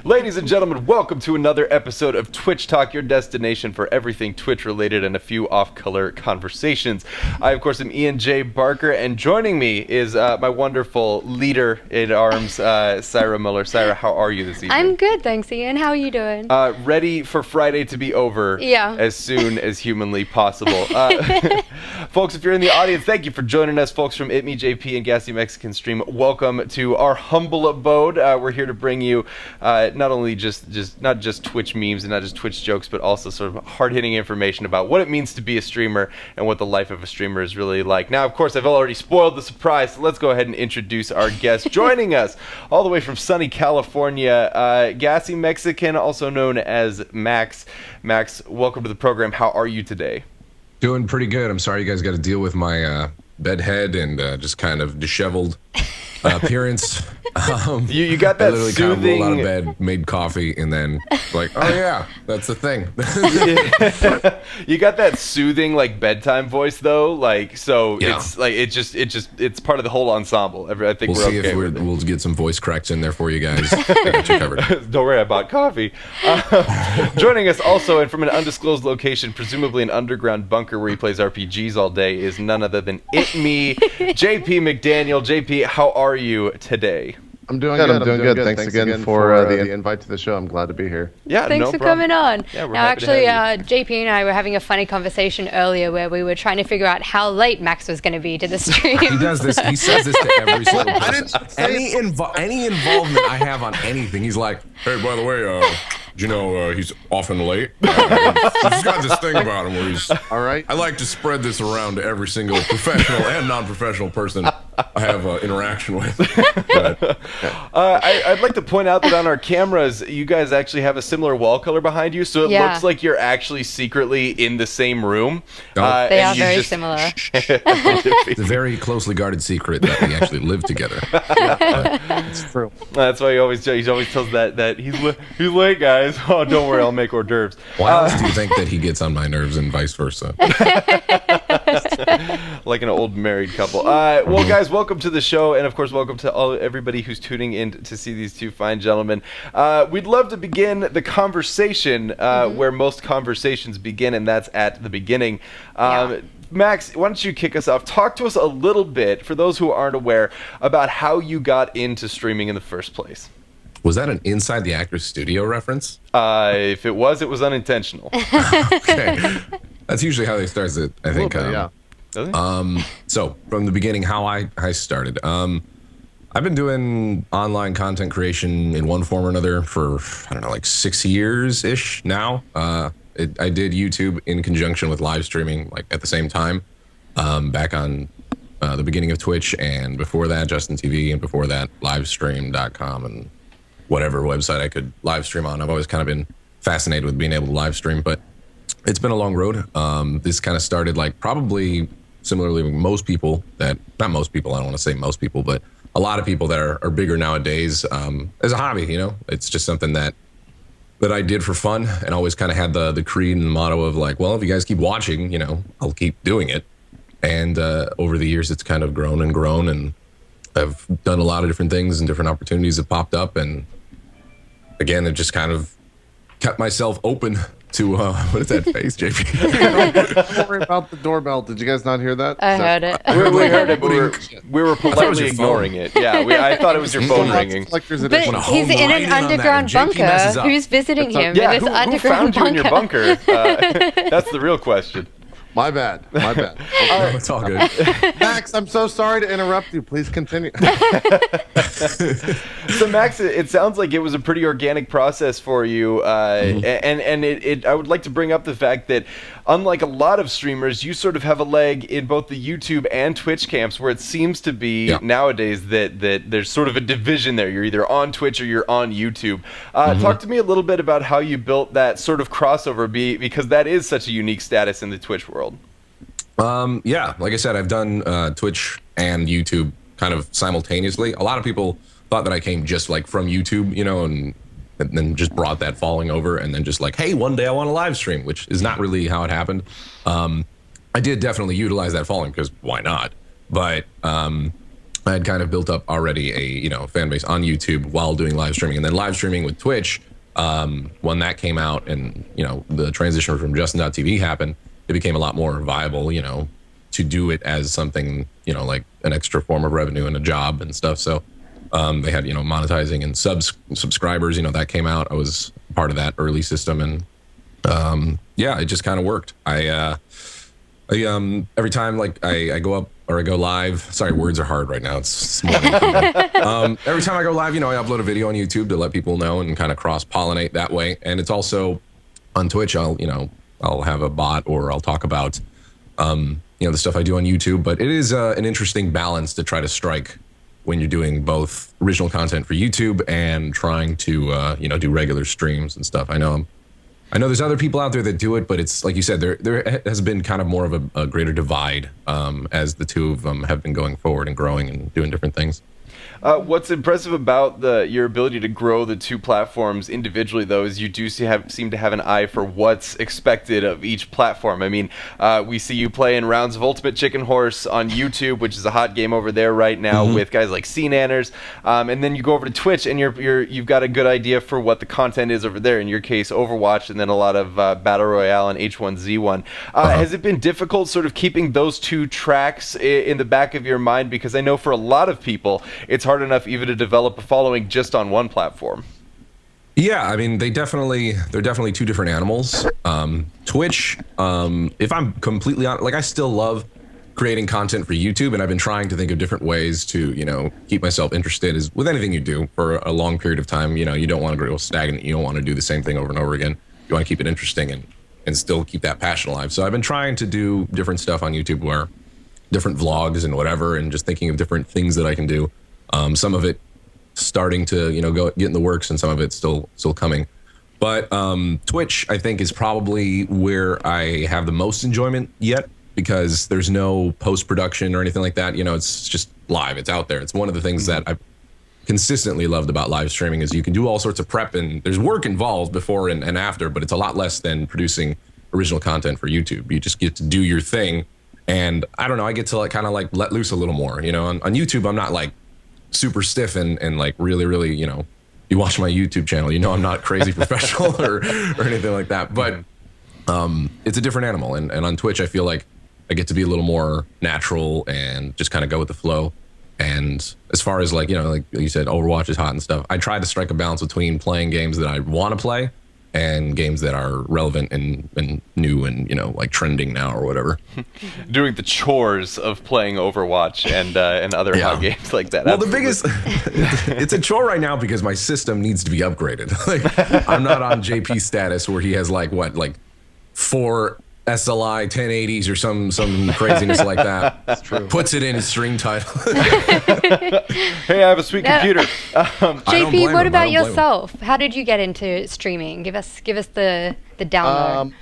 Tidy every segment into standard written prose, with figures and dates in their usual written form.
Ladies and gentlemen, welcome to another episode of Twitch Talk, your destination for everything Twitch-related and a few off-color conversations. I, of course, am Ian J. Barker, and joining me is my wonderful leader-in-arms, Syra Miller. Syra, how are you this evening? I'm good, thanks, Ian. How are you doing? Ready for Friday to be over as soon as humanly possible. Folks, if you're in the audience, thank you for joining us. Folks from ItMeJP and GassyMexican stream, welcome to our humble abode. We're here to bring you not only not just Twitch memes and not just Twitch jokes, but also sort of hard-hitting information about what it means to be a streamer and what the life of a streamer is really like. Now, of course, I've already spoiled the surprise, so let's go ahead and introduce our guest. Joining us all the way from sunny California, GassyMexican, also known as Max. Max, welcome to the program. How are you today? Doing pretty good. I'm sorry you guys got to deal with my bedhead and just kind of disheveled appearance. You got that literally soothing... kind of rolled out of bed, made coffee, and then like, oh yeah, that's the thing. You got that soothing like bedtime voice though, like so yeah. It's like it's part of the whole ensemble. I think we'll see okay if we'll get some voice cracks in there for you guys. Got you covered. Don't worry, I bought coffee. Joining us also, and from an undisclosed location, presumably an underground bunker where he plays RPGs all day, is none other than JP McDaniel. JP, how are you today? I'm doing good. I'm doing good. Thanks again for the invite to the show. I'm glad to be here. Yeah, thanks for coming on. Yeah, we're now, happy actually, to have you. JP and I were having a funny conversation earlier where we were trying to figure out how late Max was going to be to the stream. He does this. He says this to every single person. Any involvement I have on anything, he's like, "Hey, by the way, do you know he's often late? He's got this thing about him where he's all right. I like to spread this around to every single professional and non-professional person I have interaction with." But, I'd like to point out that on our cameras, you guys actually have a similar wall color behind you, so it looks like you're actually secretly in the same room. They are very similar. It's a very closely guarded secret that we actually live together. It's true. That's why he always tells that he's late, guys. Oh, don't worry, I'll make hors d'oeuvres. Why else do you think that he gets on my nerves and vice versa? Like an old married couple. Well, guys, welcome to the show, and of course, welcome to everybody who's tuning in to see these two fine gentlemen. We'd love to begin the conversation where most conversations begin, and that's at the beginning. Max, why don't you kick us off? Talk to us a little bit, for those who aren't aware, about how you got into streaming in the first place. Was that an Inside the Actors Studio reference? If it was unintentional. Okay. That's usually how they start it, I think. Yeah. So, from the beginning, how I started. I've been doing online content creation in one form or another for, I don't know, like 6 years-ish now. I did YouTube in conjunction with live streaming, like at the same time, back on the beginning of Twitch, and before that, Justin TV, and before that, livestream.com, and whatever website I could live stream on. I've always kind of been fascinated with being able to live stream, but it's been a long road. This kind of started like probably similarly with most people that, not most people, I don't want to say most people, but a lot of people that are bigger nowadays as a hobby, you know? It's just something that I did for fun, and always kind of had the creed and the motto of like, well, if you guys keep watching, you know, I'll keep doing it. And over the years, it's kind of grown, and I've done a lot of different things, and different opportunities have popped up, and again, it just kind of kept myself open to what is that face, JP? Don't worry about the doorbell. Did you guys not hear that? I heard it. We heard it, but we were politely ignoring it. Yeah, I thought it was your phone ringing. But he's in an underground bunker. Who's visiting him in this underground bunker? Yeah, who found you in your bunker? That's the real question. My bad. It's all good. Max, I'm so sorry to interrupt you. Please continue. So Max, it sounds like it was a pretty organic process for you, and I would like to bring up the fact that, unlike a lot of streamers, you sort of have a leg in both the YouTube and Twitch camps, where it seems to be nowadays that there's sort of a division there. You're either on Twitch or you're on YouTube. Talk to me a little bit about how you built that sort of crossover, because that is such a unique status in the Twitch world. Yeah, like I said, I've done Twitch and YouTube kind of simultaneously. A lot of people thought that I came just like from YouTube, you know, and then just brought that following over, and then just like, hey, one day I want to live stream, which is not really how it happened. I did definitely utilize that following, because why not? But I had kind of built up already a fan base on YouTube while doing live streaming, and then live streaming with Twitch. When that came out, and the transition from Justin.tv happened, it became a lot more viable, to do it as something, like an extra form of revenue and a job and stuff. So they had monetizing and subscribers. That came out. I was part of that early system, and it just kind of worked. I every time I go up or I go live. Sorry, words are hard right now. It's morning. Every time I go live, I upload a video on YouTube to let people know and kind of cross-pollinate that way. And it's also on Twitch. I'll have a bot, or I'll talk about the stuff I do on YouTube. But it is an interesting balance to try to strike when you're doing both original content for YouTube and trying to do regular streams and stuff. I know there's other people out there that do it, but it's like you said, there has been kind of more of a greater divide as the two of them have been going forward and growing and doing different things. What's impressive about your ability to grow the two platforms individually, though, is you do seem to have an eye for what's expected of each platform. I mean, we see you play in rounds of Ultimate Chicken Horse on YouTube, which is a hot game over there right now with guys like CNanners, and then you go over to Twitch, and you've got a good idea for what the content is over there. In your case, Overwatch, and then a lot of Battle Royale and H1Z1. Has it been difficult sort of keeping those two tracks in the back of your mind? Because I know for a lot of people, it's hard enough even to develop a following just on one platform. Yeah, I mean, they're definitely two different animals. Twitch, if I'm completely honest, I still love creating content for YouTube, and I've been trying to think of different ways to, keep myself interested. As with anything you do for a long period of time, you don't want to grow stagnant. You don't want to do the same thing over and over again. You want to keep it interesting and still keep that passion alive. So I've been trying to do different stuff on YouTube, where different vlogs and whatever, and just thinking of different things that I can do. Some of it starting to, get in the works, and some of it still coming. But Twitch, I think, is probably where I have the most enjoyment yet, because there's no post-production or anything like that. It's just live. It's out there. It's one of the things that I've consistently loved about live streaming, is you can do all sorts of prep, and there's work involved before and after, but it's a lot less than producing original content for YouTube. You just get to do your thing. And I don't know, I get to kind of let loose a little more. On YouTube, I'm not super stiff and really, you watch my YouTube channel, I'm not crazy professional or anything like that. But it's a different animal. And on Twitch, I feel like I get to be a little more natural and just kind of go with the flow. And as far as like you said, Overwatch is hot and stuff, I try to strike a balance between playing games that I want to play and games that are relevant and new and trending now or whatever. Doing the chores of playing Overwatch and other hot games like that. Well, absolutely. The biggest it's a chore right now because my system needs to be upgraded. I'm not on JP status where he has 4 SLI 1080s or some craziness like that. That's true. Puts it in his stream title. Hey, I have a sweet computer. JP, what about yourself? How did you get into streaming? Give us the download.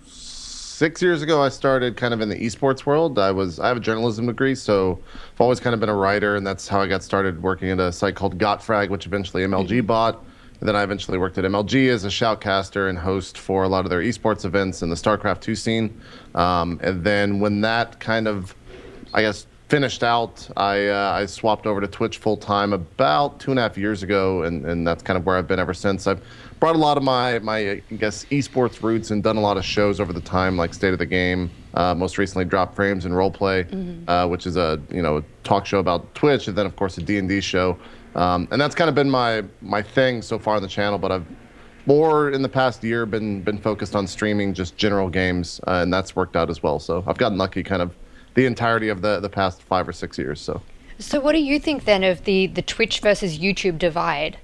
6 years ago, I started kind of in the esports world. I have a journalism degree, so I've always kind of been a writer, and that's how I got started working at a site called GotFrag, which eventually MLG bought. And then I eventually worked at MLG as a shoutcaster and host for a lot of their esports events in the StarCraft 2 scene. And then when that kind of, finished out, I swapped over to Twitch full time about 2.5 years ago, and that's kind of where I've been ever since. I've brought a lot of my esports roots and done a lot of shows over the time, like State of the Game. Most recently, Drop Frames and Roleplay, which is a talk show about Twitch, and then of course a D&D show. And that's kind of been my thing so far on the channel, but I've more in the past year been focused on streaming just general games, and that's worked out as well. So I've gotten lucky kind of the entirety of the past 5 or 6 years. So what do you think then of the Twitch versus YouTube divide?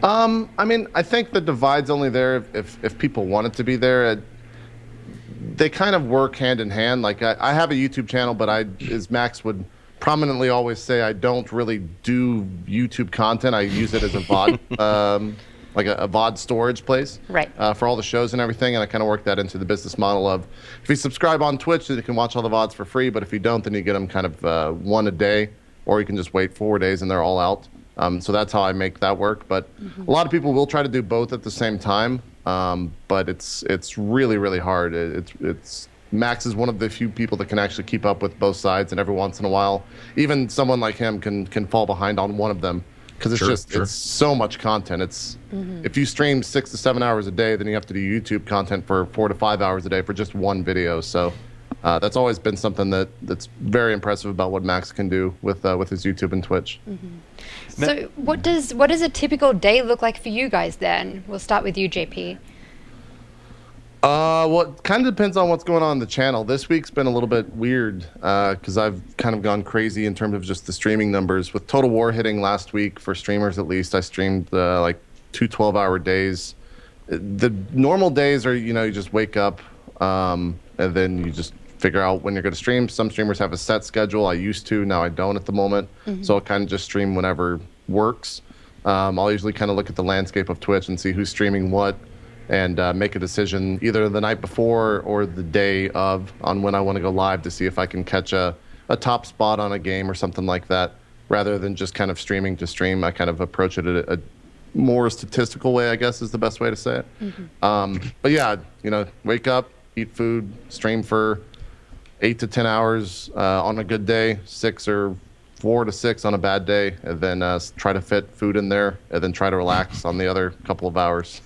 I think the divide's only there if people want it to be there. They kind of work hand in hand. I have a YouTube channel, but as Max would prominently always say, I don't really do YouTube content. I use it as a VOD, like a VOD storage place, right? For all the shows and everything. And I kind of work that into the business model of, if you subscribe on Twitch, you can watch all the VODs for free. But if you don't, then you get them kind of one a day, or you can just wait 4 days and they're all out. So that's how I make that work. But a lot of people will try to do both at the same time. But it's really, really hard. It's Max is one of the few people that can actually keep up with both sides, and every once in a while, even someone like him can fall behind on one of them because it's it's so much content. It's if you stream 6 to 7 hours a day, then you have to do YouTube content for 4 to 5 hours a day for just one video. So that's always been something that's very impressive about what Max can do with his YouTube and Twitch. So what does a typical day look like for you guys then? We'll start with you, JP. Well, it kind of depends on what's going on the channel. This week's been a little bit weird because I've kind of gone crazy in terms of just the streaming numbers. With Total War hitting last week, for streamers at least, I streamed like 2 12-hour days. The normal days are, you just wake up and then you just figure out when you're going to stream. Some streamers have a set schedule. I used to, now I don't at the moment. So I'll kind of just stream whenever works. I'll usually kind of look at the landscape of Twitch and see who's streaming what, and make a decision either the night before or the day of on when I want to go live to see if I can catch a top spot on a game or something like that, rather than just kind of streaming to stream. I kind of approach it a more statistical way, I guess is the best way to say it. But yeah, wake up, eat food, stream for 8 to 10 hours on a good day, 6 or 4 to 6 on a bad day, and then try to fit food in there, and then try to relax on the other couple of hours.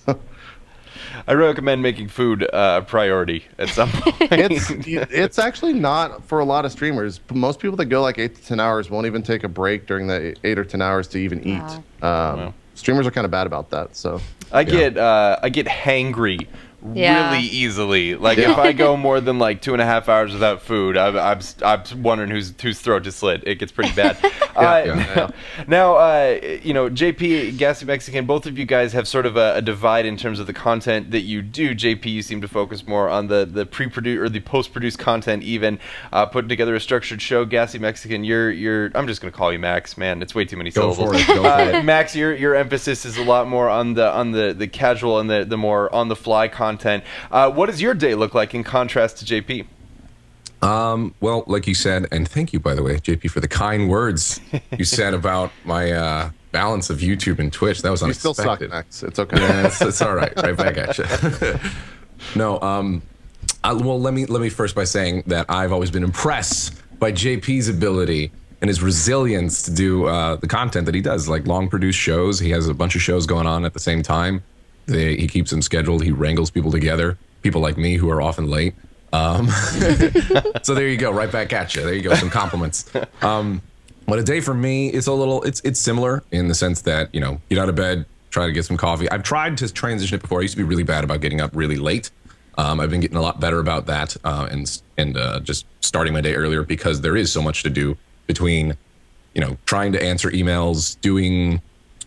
I recommend making food a priority at some point. It's actually not for a lot of streamers. Most people that go like 8 to 10 hours won't even take a break during the 8 or 10 hours to even eat. Wow. Streamers are kind of bad about that. So I get hangry really easily. Like if I go more than like 2.5 hours without food, I'm wondering whose throat is slit. It gets pretty bad. Now, JP, GassyMexican, both of you guys have sort of a divide in terms of the content that you do. JP, you seem to focus more on the pre-produced or the post-produced content, even putting together a structured show. GassyMexican, you're I'm just gonna call you Max. Man, it's way too many syllables. Go for it. Max, your emphasis is a lot more on the casual and the more on the fly content. What does your day look like in contrast to JP? Well, like you said, and thank you, by the way, JP, for the kind words you said about my balance of YouTube and Twitch. That was unexpected. You still suck, Max. It's okay. Yeah, it's all right. Right back at you. No, well, let me first by saying that I've always been impressed by JP's ability and his resilience to do the content that he does, like long produced shows. He has a bunch of shows going on at the same time. He keeps them scheduled. He wrangles people together, people like me who are often late. So there you go, right back at you. There you go, some compliments. But a day for me, it's similar in the sense that, get out of bed, try to get some coffee. I've tried to transition it before. I used to be really bad about getting up really late. I've been getting a lot better about that and just starting my day earlier, because there is so much to do between, trying to answer emails, doing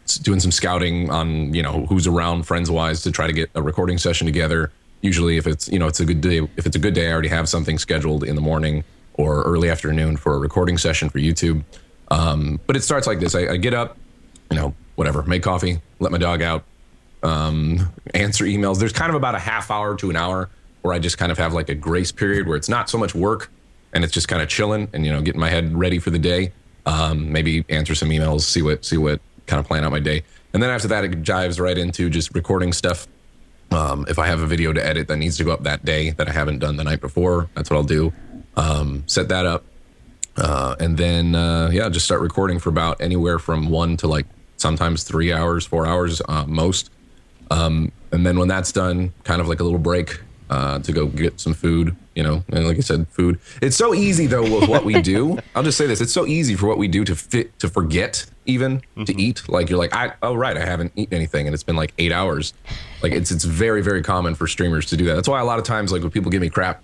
some scouting on, who's around friends-wise to try to get a recording session together. Usually if it's, it's a good day, I already have something scheduled in the morning or early afternoon for a recording session for YouTube. But it starts like this. I get up, whatever, make coffee, let my dog out, answer emails. There's kind of about a half hour to an hour where I just kind of have like a grace period where it's not so much work and it's just kind of chilling and, getting my head ready for the day. Maybe answer some emails, see what kind of plan out my day. And then after that, it jives right into just recording stuff. If I have a video to edit that needs to go up that day that I haven't done the night before, that's what I'll do. Set that up. And then, just start recording for about anywhere from 1 to like sometimes 3 hours, 4 hours, most. And then when that's done, kind of like a little break to go get some food, and like I said, food. It's so easy though with what we do. I'll just say this. It's so easy for what we do to forget even to eat. Like you're like, I haven't eaten anything and it's been like 8 hours. Like it's very, very common for streamers to do that. That's why a lot of times, like when people give me crap,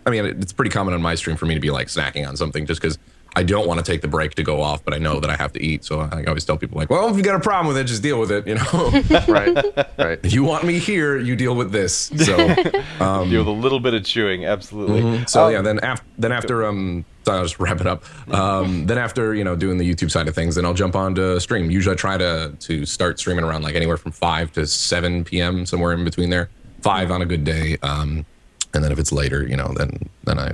I mean, it's pretty common on my stream for me to be like snacking on something just because I don't want to take the break to go off, but I know that I have to eat. So I always tell people like, well, if you got a problem with it, just deal with it, Right. If you want me here, you deal with this. So deal with a little bit of chewing, absolutely. So then after so I'll just wrap it up. Then after doing the YouTube side of things, then I'll jump on to stream. Usually I try to start streaming around like anywhere from 5 to 7 p.m. somewhere in between there. 5 on a good day, and then if it's later, then I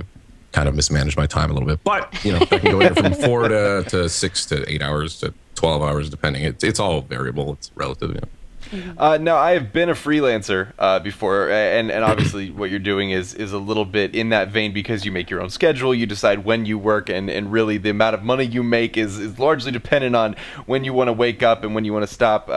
kind of mismanage my time a little bit. But I can go anywhere from 4 to 6 to 8 hours to 12 hours, depending. It's all variable. It's relative. Now, I have been a freelancer before, and obviously what you're doing is a little bit in that vein because you make your own schedule, you decide when you work, and really the amount of money you make is largely dependent on when you want to wake up and when you want to stop,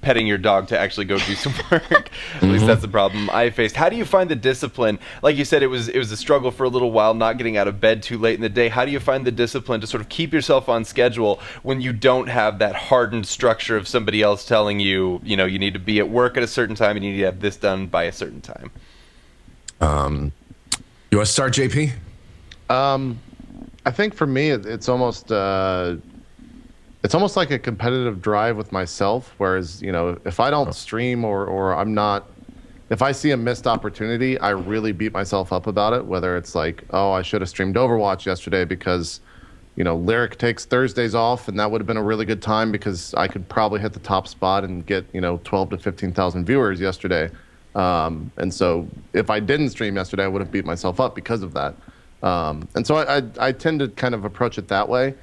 petting your dog to actually go do some work. At least that's the problem I faced. How do you find the discipline? Like you said, it was a struggle for a little while, not getting out of bed too late in the day. How do you find the discipline to sort of keep yourself on schedule when you don't have that hardened structure of somebody else telling you, you need to be at work at a certain time and you need to have this done by a certain time? You want to start, JP? I think for me, it's almost like a competitive drive with myself. Whereas, if I don't stream or I'm not, if I see a missed opportunity, I really beat myself up about it. Whether it's like, oh, I should have streamed Overwatch yesterday because, Lyric takes Thursdays off, and that would have been a really good time because I could probably hit the top spot and get 12 to 15,000 viewers yesterday. And so if I didn't stream yesterday, I would have beat myself up because of that. And so I tend to kind of approach it that way.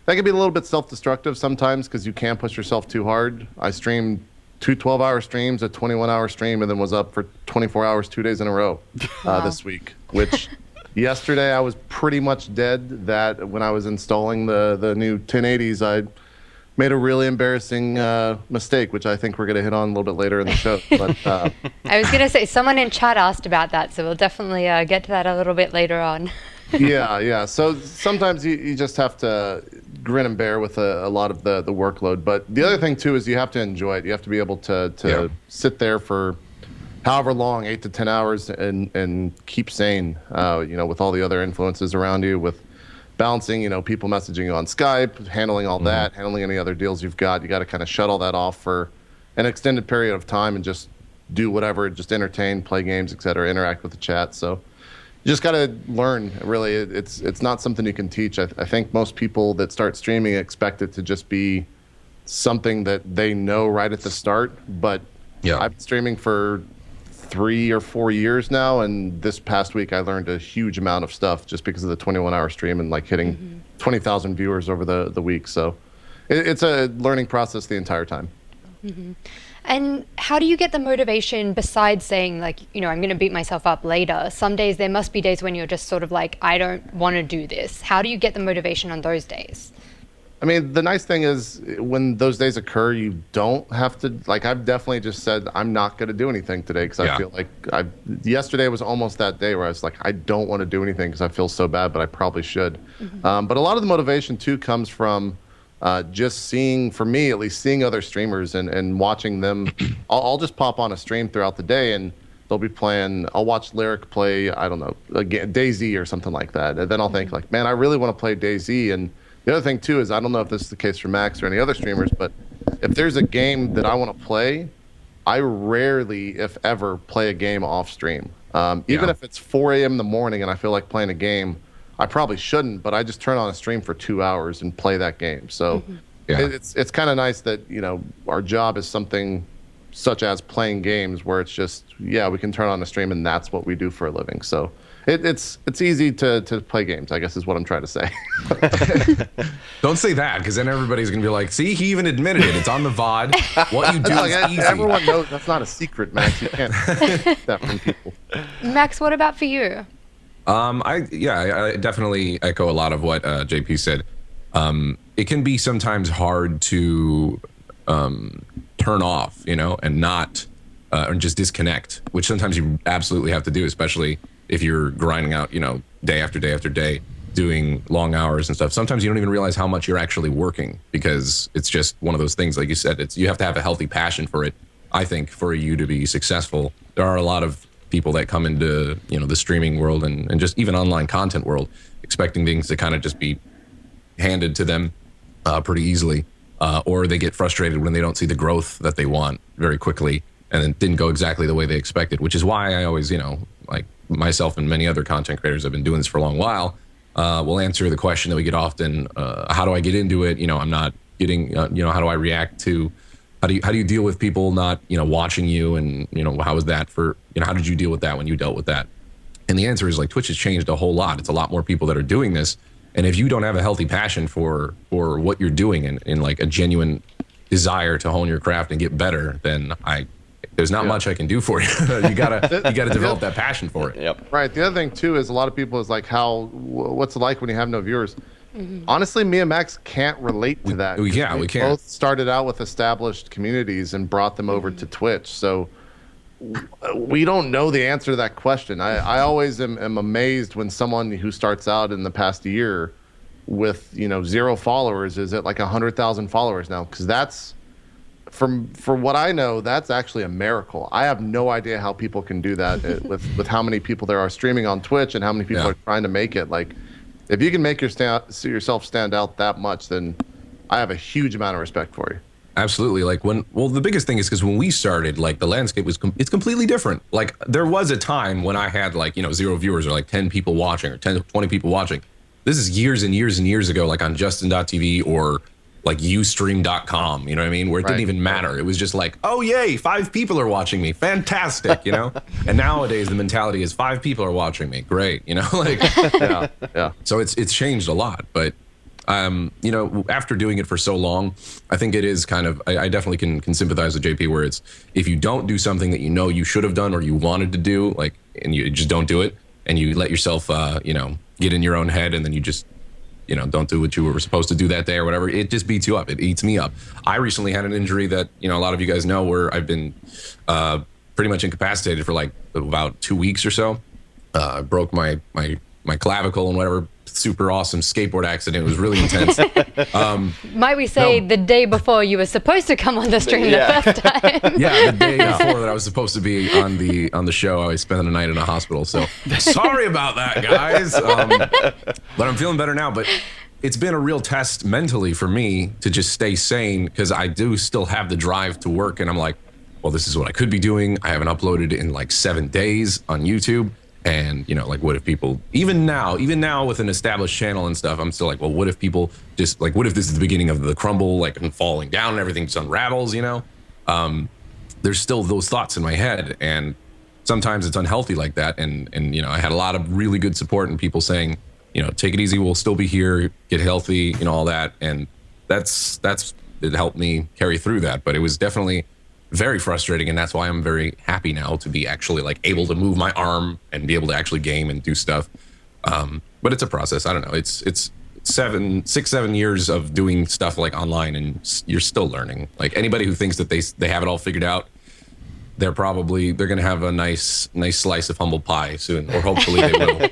That can be a little bit self-destructive sometimes because you can't push yourself too hard. I streamed 2 12-hour streams, a 21-hour stream, and then was up for 24 hours 2 days in a row this week, which yesterday I was pretty much dead. That when I was installing the new 1080s, I made a really embarrassing mistake, which I think we're going to hit on a little bit later in the show. But I was going to say, someone in chat asked about that, so we'll definitely get to that a little bit later on. Yeah. So sometimes you just have to grin and bear with a lot of the workload. But the other thing, too, is you have to enjoy it. You have to be able to sit there for however long, 8 to 10 hours, and keep sane, with all the other influences around you, with balancing, people messaging you on Skype, handling all that, handling any other deals you've got. You got to kind of shut all that off for an extended period of time and just do whatever, just entertain, play games, etc., interact with the chat. So you just got to learn, really. It's not something you can teach. I think most people that start streaming expect it to just be something that they know right at the start. But I've been streaming for 3 or 4 years now, and this past week I learned a huge amount of stuff just because of the 21-hour stream and like hitting 20,000 viewers over the week. So it's a learning process the entire time. And how do you get the motivation besides saying, like, I'm going to beat myself up later? Some days, there must be days when you're just sort of like, I don't want to do this. How do you get the motivation on those days? I mean, the nice thing is when those days occur, you don't have to, like, I've definitely just said, I'm not going to do anything today because I feel like yesterday was almost that day where I was like, I don't want to do anything because I feel so bad, but I probably should. But a lot of the motivation, too, comes from just seeing, for me at least, seeing other streamers and watching them. I'll just pop on a stream throughout the day and they'll be playing. I'll watch Lyric play, I don't know, DayZ or something like that. And then I'll think like, man, I really want to play DayZ. And the other thing too is, I don't know if this is the case for Max or any other streamers, but if there's a game that I want to play, I rarely, if ever, play a game off stream. Even if it's 4 a.m. in the morning and I feel like playing a game, I probably shouldn't, but I just turn on a stream for 2 hours and play that game. So it's kind of nice that, our job is something such as playing games where it's just, we can turn on a stream and that's what we do for a living. So it's easy to play games, I guess is what I'm trying to say. Don't say that, because then everybody's going to be like, see, he even admitted it. It's on the VOD. What you do is easy. Everyone knows that's not a secret, Max. You can't keep that from people. Max, what about for you? I definitely echo a lot of what JP said. It can be sometimes hard to turn off, and not or just disconnect, which sometimes you absolutely have to do, especially if you're grinding out, day after day after day, doing long hours and stuff. Sometimes you don't even realize how much you're actually working, because it's just one of those things. Like you said, you have to have a healthy passion for it. I think for you to be successful, there are a lot of people that come into the streaming world and just even online content world expecting things to kind of just be handed to them pretty easily, or they get frustrated when they don't see the growth that they want very quickly and it didn't go exactly the way they expected, which is why I always, like myself and many other content creators have been doing this for a long while, we'll answer the question that we get often, how do I get into it? I'm not getting, how do I react to, how do you deal with people not, watching you, and, how is that for, how did you deal with that when you dealt with that? And the answer is, like, Twitch has changed a whole lot. It's a lot more people that are doing this. And if you don't have a healthy passion for what you're doing in like a genuine desire to hone your craft and get better, then there's not much I can do for you. you gotta develop that passion for it. Yep. Right. The other thing too is a lot of people is like, what's it like when you have no viewers? Honestly, me and Max can't relate to that. We can't. Both started out with established communities and brought them over to Twitch. So we don't know the answer to that question. I always am amazed when someone who starts out in the past year with 0 followers is at like 100,000 followers now, because that's from what I know, that's actually a miracle. I have no idea how people can do that with how many people there are streaming on Twitch and how many people are trying to make it. Like, if you can make yourself stand out that much, then I have a huge amount of respect for you. Absolutely. Like the biggest thing is because when we started, like the landscape it's completely different. Like there was a time when I had like 0 viewers or like 10 people watching or 10 20 people watching. This is years and years and years ago, like on Justin.tv or like Ustream.com, you know what I mean? Where it didn't even matter. It was just like, oh, yay, 5 people are watching me. Fantastic, And nowadays the mentality is 5 people are watching me. Great, like, yeah. So it's changed a lot. But, after doing it for so long, I think it is kind of, I definitely can sympathize with JP where it's, if you don't do something that you should have done or you wanted to do, like, and you just don't do it and you let yourself, get in your own head and then you just, don't do what you were supposed to do that day or whatever, it just beats you up. It eats me up. I recently had an injury that, a lot of you guys know, where I've been pretty much incapacitated for like about 2 weeks or so. I broke my clavicle and whatever. Super awesome skateboard accident. It was really intense. Might we say the day before you were supposed to come on the stream the first time? Yeah, the day before that I was supposed to be on the show, I was spending the night in a hospital. So sorry about that, guys. But I'm feeling better now. But it's been a real test mentally for me to just stay sane, because I do still have the drive to work. And I'm like, well, this is what I could be doing. I haven't uploaded in like 7 days on YouTube. And, like, what if people, even now with an established channel and stuff, I'm still like, well, what if people just, like, what if this is the beginning of the crumble, like, and falling down and everything just unravels, There's still those thoughts in my head. And sometimes it's unhealthy like that. And I had a lot of really good support and people saying, take it easy, we'll still be here, get healthy, all that. And it helped me carry through that. But it was definitely very frustrating, and that's why I'm very happy now to be actually like able to move my arm and be able to actually game and do stuff. But it's a process. I don't know. It's 6-7 years of doing stuff like online, and you're still learning. Like anybody who thinks that they have it all figured out, they're going to have a nice slice of humble pie soon, or hopefully they will.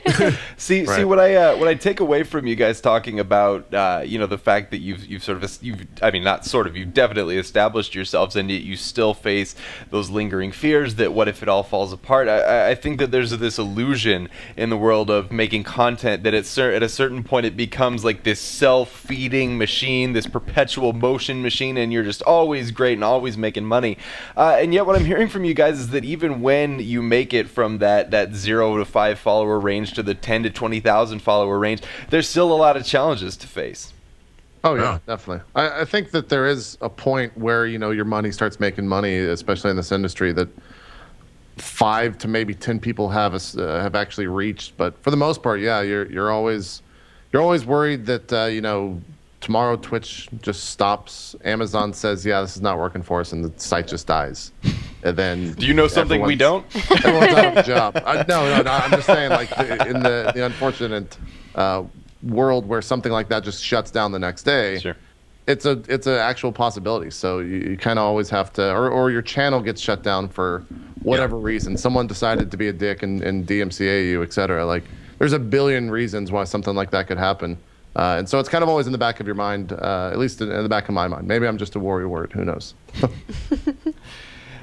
See what I take away from you guys talking about the fact that you've definitely established yourselves, and yet you still face those lingering fears that what if it all falls apart. I think that there's this illusion in the world of making content that at a certain point it becomes like this self-feeding machine, this perpetual motion machine, and you're just always great and always making money. And yet what I'm hearing from you guys is that even when you make it from that 0 to 5 follower range to the 10 to 20,000 follower range, there's still a lot of challenges to face. Oh yeah, definitely. I think that there is a point where your money starts making money, especially in this industry, that 5 to maybe 10 people have actually reached. But for the most part, yeah, you're always worried that tomorrow Twitch just stops. Amazon says, yeah, this is not working for us, and the site just dies. And then do you know something we don't? Everyone's out of a job. No. I'm just saying, like, in the unfortunate world where something like that just shuts down the next day. Sure. It's an actual possibility. So you kind of always have to, or your channel gets shut down for whatever reason. Someone decided to be a dick and DMCA you, etc. Like, there's a billion reasons why something like that could happen. And so it's kind of always in the back of your mind, at least in the back of my mind. Maybe I'm just a warrior word. Who knows?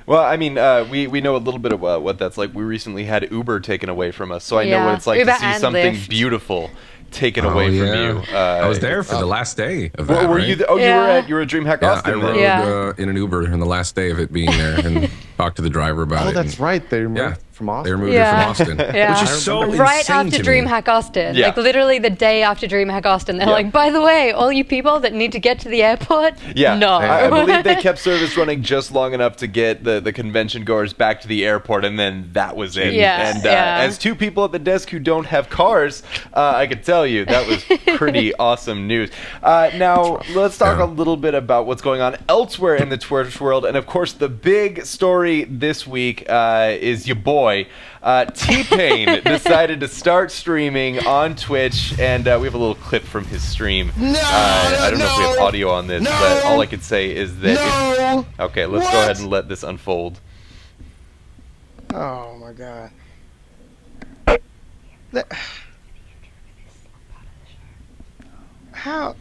Well, I mean, we know a little bit of what that's like. We recently had Uber taken away from us, so I know what it's like Uber to see something beautiful taken away from you. I was there for the last day of that. Were you? You were at DreamHack Austin. I rode in an Uber in the last day of it being there, and talked to the driver about it. Oh, that's right. They removed from Austin. They removed it from Austin, Yeah. which is so right insane after to me. DreamHack Austin. Yeah. Like literally the day after DreamHack Austin, they're like, by the way, all you people that need to get to the airport, no. I believe they kept service running just long enough to get the convention goers back to the airport, and then that was it. And as two people at the desk who don't have cars, I could tell you that was pretty awesome news. Now, let's talk a little bit about what's going on elsewhere in the Twitch world, and of course, the big story this week is your boy. T-Pain decided to start streaming on Twitch, and we have a little clip from his stream. I don't know if we have audio on this, but all I could say is that... Okay, let's go ahead and let this unfold. Oh my god. How?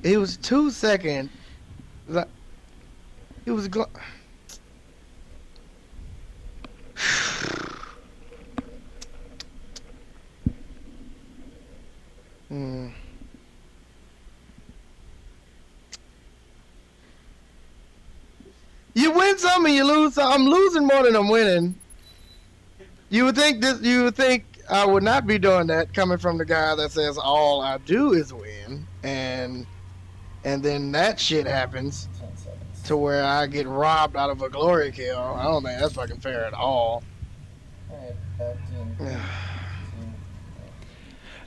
It was 2 seconds. It was. You win some and you lose some. I'm losing more than I'm winning. You would think this. You would think I would not be doing that, coming from the guy that says all I do is win, and then that shit happens to where I get robbed out of a glory kill. I don't think that's fucking fair at all.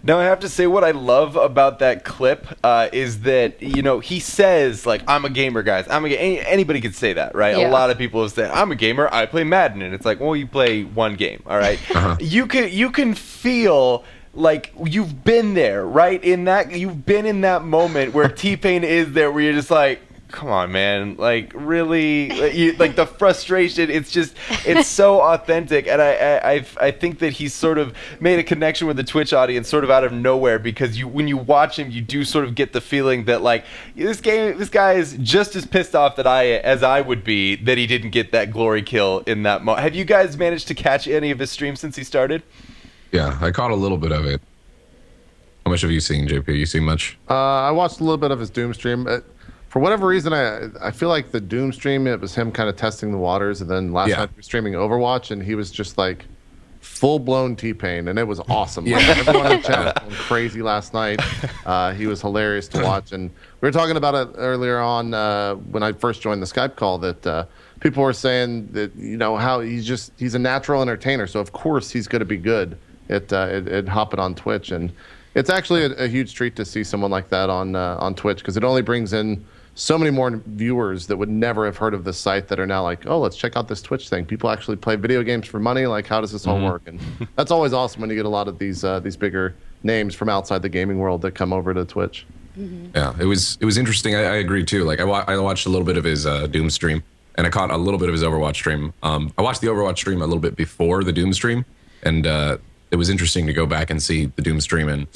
Now, I have to say what I love about that clip is that, you know, he says, like, I'm a gamer, guys. Anybody could say that, right? Yeah. A lot of people have said, I'm a gamer, I play Madden. And it's like, well, you play one game, all right? You can feel... like you've been there, right? You've been in that moment where T-Pain is there, where you're just like, come on, man, like really, like the frustration. It's so authentic, and I think that he's sort of made a connection with the Twitch audience sort of out of nowhere, because when you watch him, you do sort of get the feeling that like this guy is just as pissed off as I would be that he didn't get that glory kill in that moment. Have you guys managed to catch any of his streams since he started? Yeah, I caught a little bit of it. How much have you seen, JP? You seen much? I watched a little bit of his Doom stream. For whatever reason, I feel like the Doom stream, it was him kind of testing the waters, and then last night he was streaming Overwatch, and he was just like full-blown T-Pain, and it was awesome. Like, everyone in the chat was going crazy last night. He was hilarious to watch, and we were talking about it earlier on when I first joined the Skype call, that people were saying that, you know, how he's a natural entertainer, so of course he's going to be good at hopping on Twitch. And it's actually a huge treat to see someone like that on Twitch, because it only brings in so many more viewers that would never have heard of this site that are now like, oh, let's check out this Twitch thing. People actually play video games for money. Like, how does this all work? And that's always awesome when you get a lot of these bigger names from outside the gaming world that come over to Twitch. Yeah, it was interesting. I agree too. Like I watched a little bit of his Doom stream, and I caught a little bit of his Overwatch stream. I watched the Overwatch stream a little bit before the Doom stream, and it was interesting to go back and see the Doom stream, and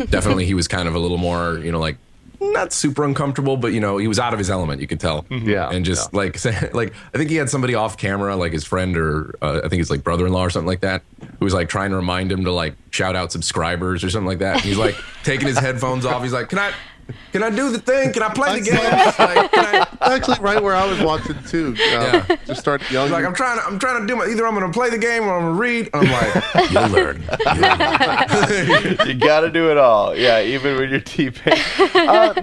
definitely he was kind of a little more, you know, like not super uncomfortable, but you know, he was out of his element, you could tell. Yeah. And just like I think he had somebody off camera, like his friend or I think his like brother-in-law or something like that, who was like trying to remind him to like shout out subscribers or something like that. And he's like taking his headphones off. He's like, Can I do the thing? Can I play the game? That's actually right where I was watching too. Just start yelling. He's like, I'm trying to do either I'm going to play the game or I'm going to read. I'm like, you'll learn. You got to do it all. Yeah, even when you're T-Pain.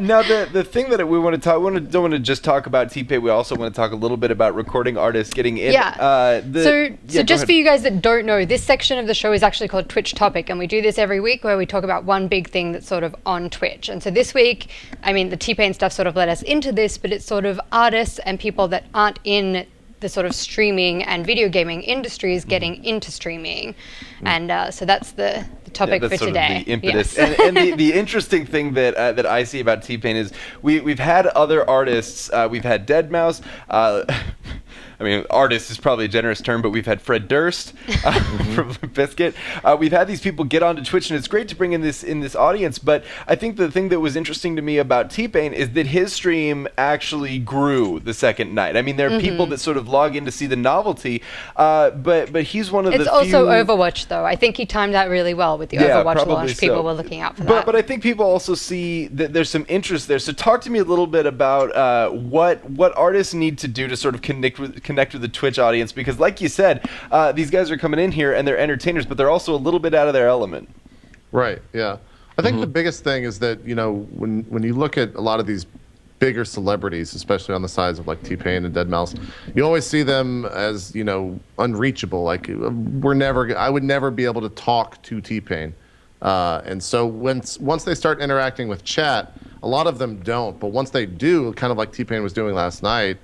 Now, the thing that don't want to just talk about T-Pain. We also want to talk a little bit about recording artists getting in. So just for you guys that don't know, this section of the show is actually called Twitch Topic, and we do this every week where we talk about one big thing that's sort of on Twitch. And so this week, I mean, the T-Pain stuff sort of led us into this, but it's sort of artists and people that aren't in the sort of streaming and video gaming industries getting into streaming. And so that's the topic for today. The impetus. Yes. And the interesting thing that I see about T-Pain is we've had other artists. We've had deadmau5. I mean, artist is probably a generous term, but we've had Fred Durst from Biscuit. We've had these people get onto Twitch, and it's great to bring in this audience. But I think the thing that was interesting to me about T-Pain is that his stream actually grew the second night. I mean, there are people that sort of log in to see the novelty, but he's one of the few... It's also Overwatch, though. I think he timed that really well with the Overwatch launch. People were looking out for that. But I think people also see that there's some interest there. So talk to me a little bit about what artists need to do to sort of connect with the Twitch audience, because like you said, these guys are coming in here and they're entertainers, but they're also a little bit out of their element. Right. Yeah. I think the biggest thing is that, you know, when you look at a lot of these bigger celebrities, especially on the sides of like T-Pain and Deadmau5, you always see them as, you know, unreachable. Like I would never be able to talk to T-Pain. And so once they start interacting with chat, a lot of them don't. But once they do, kind of like T-Pain was doing last night,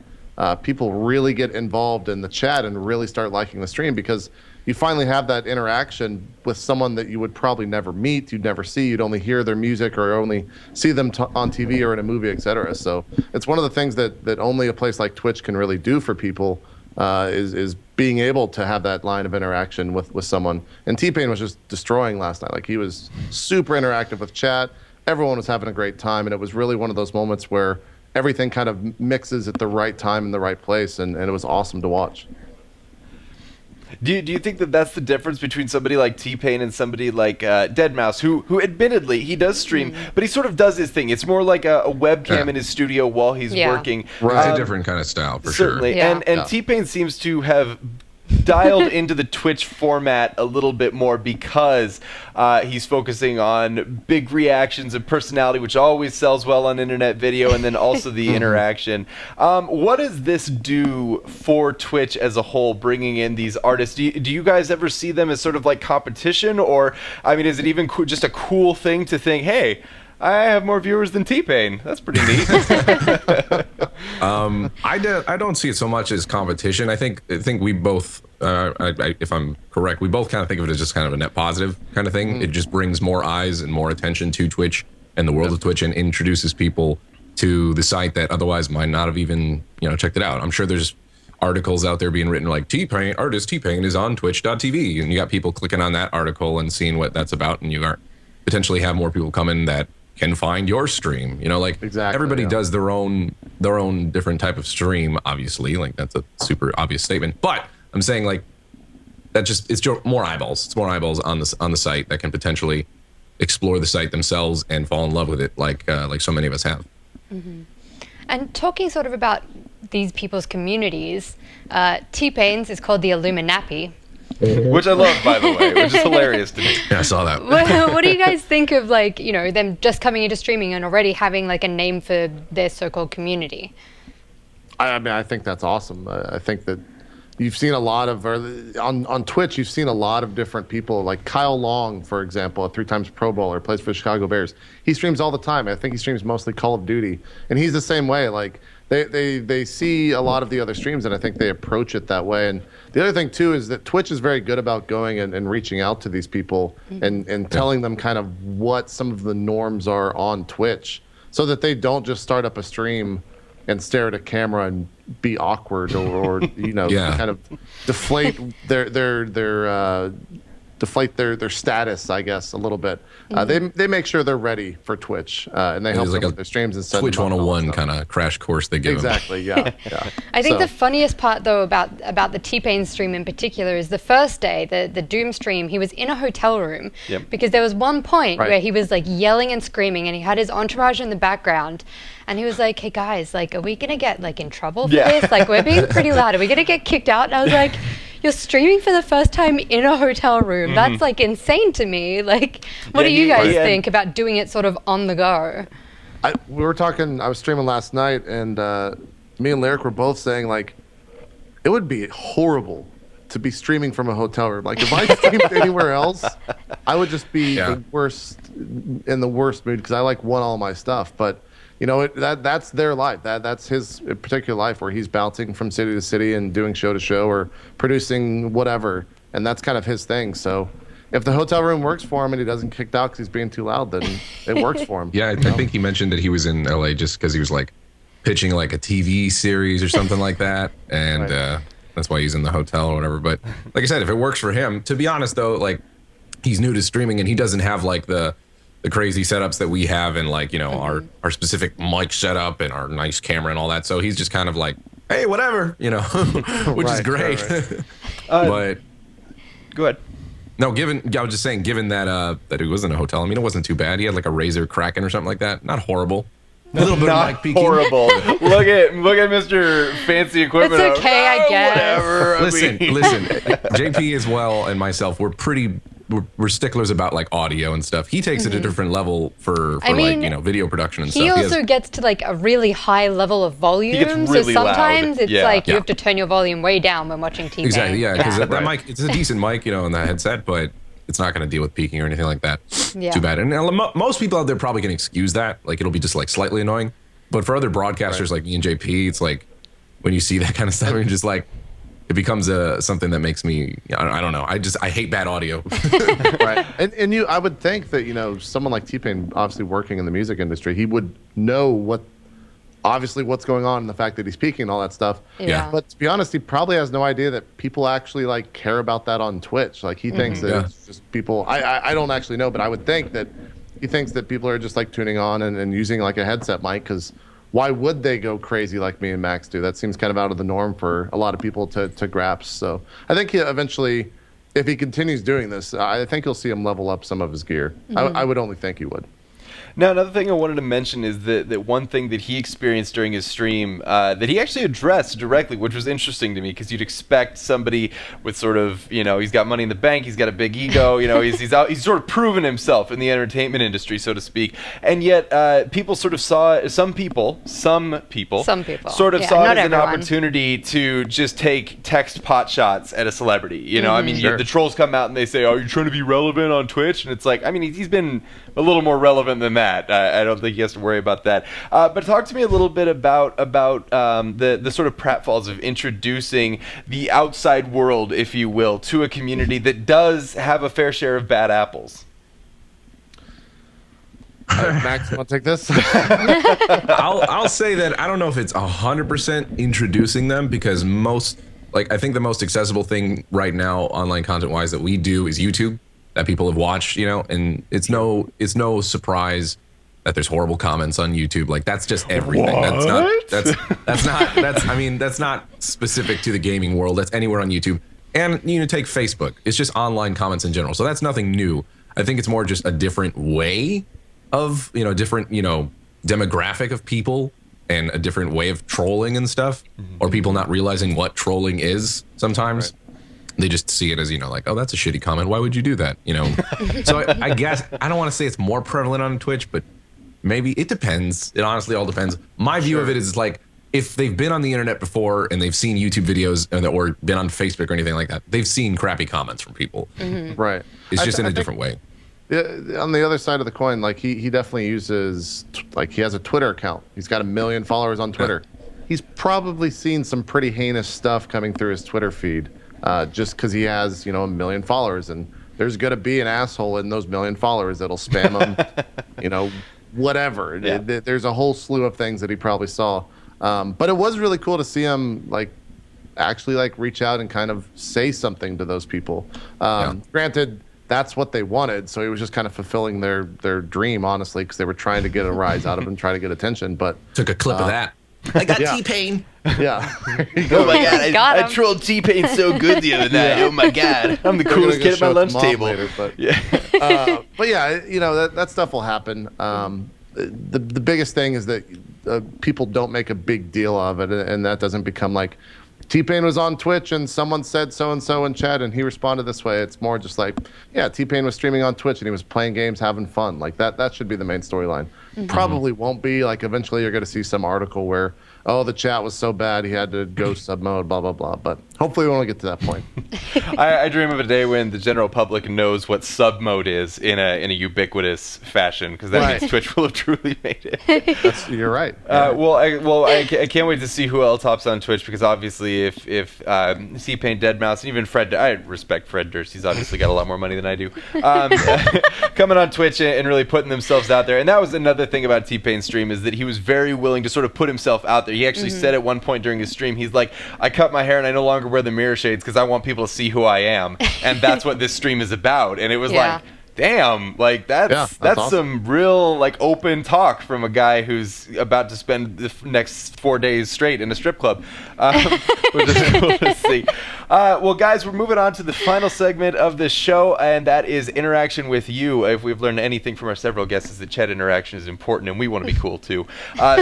people really get involved in the chat and really start liking the stream, because you finally have that interaction with someone that you would probably never meet, you'd never see, you'd only hear their music or only see them on TV or in a movie, etc. So it's one of the things that only a place like Twitch can really do for people, is being able to have that line of interaction with someone. And T-Pain was just destroying last night. Like, he was super interactive with chat. Everyone was having a great time, and it was really one of those moments where everything kind of mixes at the right time in the right place, and it was awesome to watch. Do you think that that's the difference between somebody like T-Pain and somebody like Deadmau5, who admittedly, he does stream, but he sort of does his thing. It's more like a webcam in his studio while he's working. Right. It's a different kind of style, for certainly. sure. Yeah. And T-Pain seems to have dialed into the Twitch format a little bit more, because he's focusing on big reactions and personality, which always sells well on internet video, and then also the interaction. What does this do for Twitch as a whole, bringing in these artists? Do you guys ever see them as sort of like competition, or, I mean, is it even just a cool thing to think, hey, I have more viewers than T-Pain? That's pretty neat. I don't see it so much as competition. I think we both, if I'm correct, we both kind of think of it as just kind of a net positive kind of thing. It just brings more eyes and more attention to Twitch and the world of Twitch, and introduces people to the site that otherwise might not have even, you know, checked it out. I'm sure there's articles out there being written like artist T-Pain is on twitch.tv, and you got people clicking on that article and seeing what that's about, and you are potentially have more people come in that can find your stream. You know, like, everybody does their own different type of stream, obviously. Like, that's a super obvious statement, but I'm saying, like, it's more eyeballs. It's more eyeballs on the site that can potentially explore the site themselves and fall in love with it, like so many of us have. And talking sort of about these people's communities, T-Pain's is called the Illuminati. Which I love, by the way, which is hilarious to me. Yeah, I saw that. What do you guys think of, like, you know, them just coming into streaming and already having like a name for their so-called community? I mean, I think that's awesome. I think that you've seen a lot of, on Twitch, you've seen a lot of different people, like Kyle Long, for example, a 3-time Pro Bowler, plays for the Chicago Bears. He streams all the time. I think he streams mostly Call of Duty, and he's the same way. Like, they see a lot of the other streams, and I think they approach it that way. And the other thing too is that Twitch is very good about going and reaching out to these people and telling them kind of what some of the norms are on Twitch, so that they don't just start up a stream and stare at a camera and be awkward or you know, kind of deflate their status, I guess, a little bit. They make sure they're ready for Twitch, and they help them with their streams and set Twitch 101 kind of crash course they give exactly them. Yeah. I think the funniest part, though, about the T-Pain stream in particular is the first day, the Doom stream. He was in a hotel room because there was one point where he was like yelling and screaming, and he had his entourage in the background, and he was like, "Hey guys, like, are we gonna get like in trouble for this? Like, we're being pretty loud. Are we gonna get kicked out?" And I was like, you're streaming for the first time in a hotel room. That's like insane to me. Like, what do you guys think about doing it sort of on the go? I was streaming last night, and me and Lyric were both saying, like, it would be horrible to be streaming from a hotel room. Like, if I streamed anywhere else, I would just be in the worst mood, because I like want all my stuff. But you know, that's their life. That's his particular life, where he's bouncing from city to city and doing show to show or producing whatever, and that's kind of his thing. So if the hotel room works for him and he doesn't get kicked out because he's being too loud, then it works for him. Yeah, I think he mentioned that he was in LA just because he was like pitching like a TV series or something like that, and that's why he's in the hotel or whatever. But like I said, if it works for him, to be honest though, like he's new to streaming and he doesn't have like the crazy setups that we have and like, you know, our specific mic setup and our nice camera and all that. So he's just kind of like, hey, whatever, you know, which is great. But go ahead. No, I was just saying, given that that he was in a hotel, I mean, it wasn't too bad. He had like a Razer Kraken or something like that. Not horrible. A little bit of mic peeking. Horrible. look at Mr. Fancy Equipment. It's okay, I guess. Whatever. Listen, JP as well and myself, we're sticklers about like audio and stuff. He takes it a different level for like, you know, video production and stuff. He also gets to like a really high level of volume. Really so sometimes loud. it's like you have to turn your volume way down when watching TV. Exactly, yeah, because that mic, it's a decent mic, you know, in that headset, but it's not going to deal with peaking or anything like that. Yeah. Too bad. And most people out there probably can excuse that. Like it'll be just like slightly annoying. But for other broadcasters like me and JP, it's like when you see that kind of stuff, you're just like, it becomes something that makes me, I don't know. I hate bad audio. Right. And I would think that, you know, someone like T-Pain, obviously working in the music industry, he would know what's going on and the fact that he's peaking and all that stuff. Yeah. But to be honest, he probably has no idea that people actually like care about that on Twitch. Like he thinks that it's just people, I don't actually know, but I would think that he thinks that people are just like tuning on and using like a headset mic, because why would they go crazy like me and Max do? That seems kind of out of the norm for a lot of people to grasp. So I think he eventually, if he continues doing this, I think you'll see him level up some of his gear. I would only think he would. Now, another thing I wanted to mention is that one thing that he experienced during his stream that he actually addressed directly, which was interesting to me, because you'd expect somebody with sort of, you know, he's got money in the bank, he's got a big ego, you know, he's sort of proven himself in the entertainment industry, so to speak, and yet people sort of saw, some people sort of saw it as an opportunity to just take text pot shots at a celebrity. You know, I mean, the trolls come out and they say, "Are you trying to be relevant on Twitch?" And it's like, I mean, he's been a little more relevant than that. I don't think he has to worry about that. But talk to me a little bit about the sort of pratfalls of introducing the outside world, if you will, to a community that does have a fair share of bad apples. Max, you want to take this? I'll say that I don't know if it's 100% introducing them, because I think the most accessible thing right now, online content-wise, that we do is YouTube, that people have watched, you know, and it's no surprise that there's horrible comments on YouTube. Like that's just everything. What? That's not specific to the gaming world. That's anywhere on YouTube. And you know, take Facebook. It's just online comments in general. So that's nothing new. I think it's more just a different way of, you know, different, you know, demographic of people and a different way of trolling and stuff, or people not realizing what trolling is sometimes. Right. They just see it as, you know, like, oh, that's a shitty comment. Why would you do that? You know? So I guess, I don't want to say it's more prevalent on Twitch, but maybe it depends. It honestly all depends. My view of it is like, if they've been on the internet before and they've seen YouTube videos or been on Facebook or anything like that, they've seen crappy comments from people. Right. It's just in a different way. Yeah, on the other side of the coin, like he definitely uses, like he has a Twitter account. He's got 1 million followers on Twitter. He's probably seen some pretty heinous stuff coming through his Twitter feed. Just because he has, you know, 1 million followers, and there's going to be an asshole in those 1 million followers that'll spam him, you know, whatever. Yeah. There's a whole slew of things that he probably saw. But it was really cool to see him, like, actually, like, reach out and kind of say something to those people. Granted, that's what they wanted, so he was just kind of fulfilling their dream, honestly, because they were trying to get a rise out of him, trying to get attention. But took a clip of that. I got T-Pain. Yeah. Oh my God! I trolled T-Pain so good the other night. Oh my God! I'm the coolest kid at my lunch table. Later, but yeah, you know that stuff will happen. The biggest thing is that people don't make a big deal of it, and that doesn't become like T-Pain was on Twitch and someone said so and so in chat and he responded this way. It's more just like, yeah, T-Pain was streaming on Twitch and he was playing games, having fun. Like that should be the main storyline. Probably won't be. Like eventually you're going to see some article where oh, the chat was so bad he had to go sub mode, blah blah blah. But hopefully we won't get to that point. I dream of a day when the general public knows what sub mode is in a ubiquitous fashion, because that means Twitch will have truly made it. You're right. I can't wait to see who else hops on Twitch, because obviously if C-Pain, Deadmau5, and even Fred, I respect Fred Durst. He's obviously got a lot more money than I do. Coming on Twitch and really putting themselves out there. And that was another thing about T-Pain's stream, is that he was very willing to sort of put himself out there. He actually said at one point during his stream, he's like, I cut my hair and I no longer wear the mirror shades because I want people to see who I am. And that's what this stream is about. And it was like, damn, like that's awesome. Some real like open talk from a guy who's about to spend the next 4 days straight in a strip club, which is cool to see. Well, guys, we're moving on to the final segment of the show, and that is interaction with you. If we've learned anything from our several guests, is that chat interaction is important, and we want to be cool too.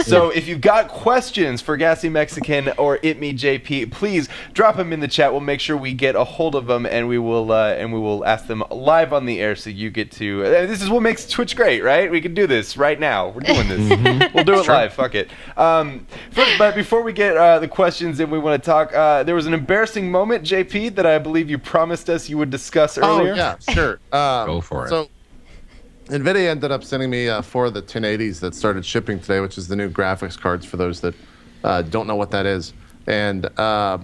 So if you've got questions for GassyMexican or ItMeJP, please drop them in the chat. We'll make sure we get a hold of them, and we will ask them live on the air, so you get to. This is what makes Twitch great, right? We can do this right now. We're doing this. We'll do it live. Fuck it. But before we get the questions and we want to talk, there was an embarrassing moment, JP, that I believe you promised us you would discuss earlier. Oh yeah, sure. Go for it. So, NVIDIA ended up sending me 4 of the 1080s that started shipping today, which is the new graphics cards for those that don't know what that is. And I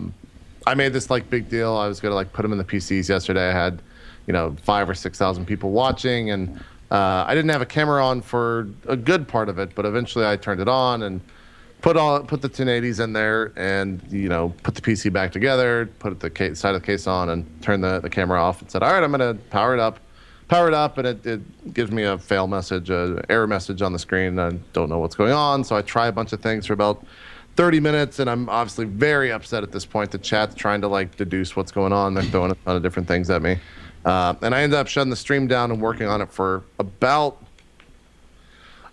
made this like big deal. I was gonna like put them in the PCs yesterday. I had 5,000 or 6,000 people watching, and I didn't have a camera on for a good part of it, but eventually I turned it on and put the 1080s in there, and put the PC back together, put the side of the case on, and turned the camera off, and said, all right, I'm gonna power it up, and it gives me a fail message, an error message on the screen. I don't know what's going on, so I try a bunch of things for about 30 minutes, and I'm obviously very upset at this point. The chat's trying to like deduce what's going on. They're throwing a ton of different things at me. And I ended up shutting the stream down and working on it for about,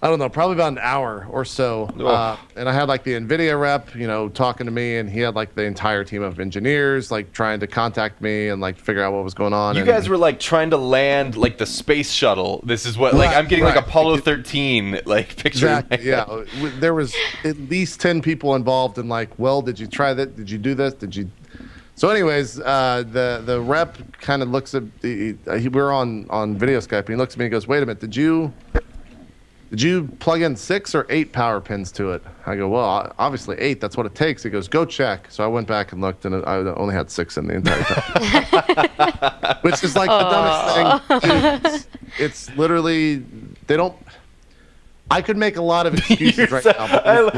I don't know, probably about an hour or so. And I had like the NVIDIA rep, talking to me, and he had like the entire team of engineers like trying to contact me and like figure out what was going on. You guys were like trying to land like the space shuttle. This is what like I'm getting like Apollo 13 like picture. Exactly. Yeah, there was at least 10 people involved, and like, well, did you try that? Did you do this? Did you? So, anyways, the rep kind of looks at we're on video Skype, and he looks at me and goes, "Wait a minute, did you plug in 6 or 8 power pins to it?" I go, "Well, obviously 8. That's what it takes." He goes, "Go check." So I went back and looked, and I only had 6 in the entire time, which is like the dumbest thing. It's literally they don't. I could make a lot of excuses right now.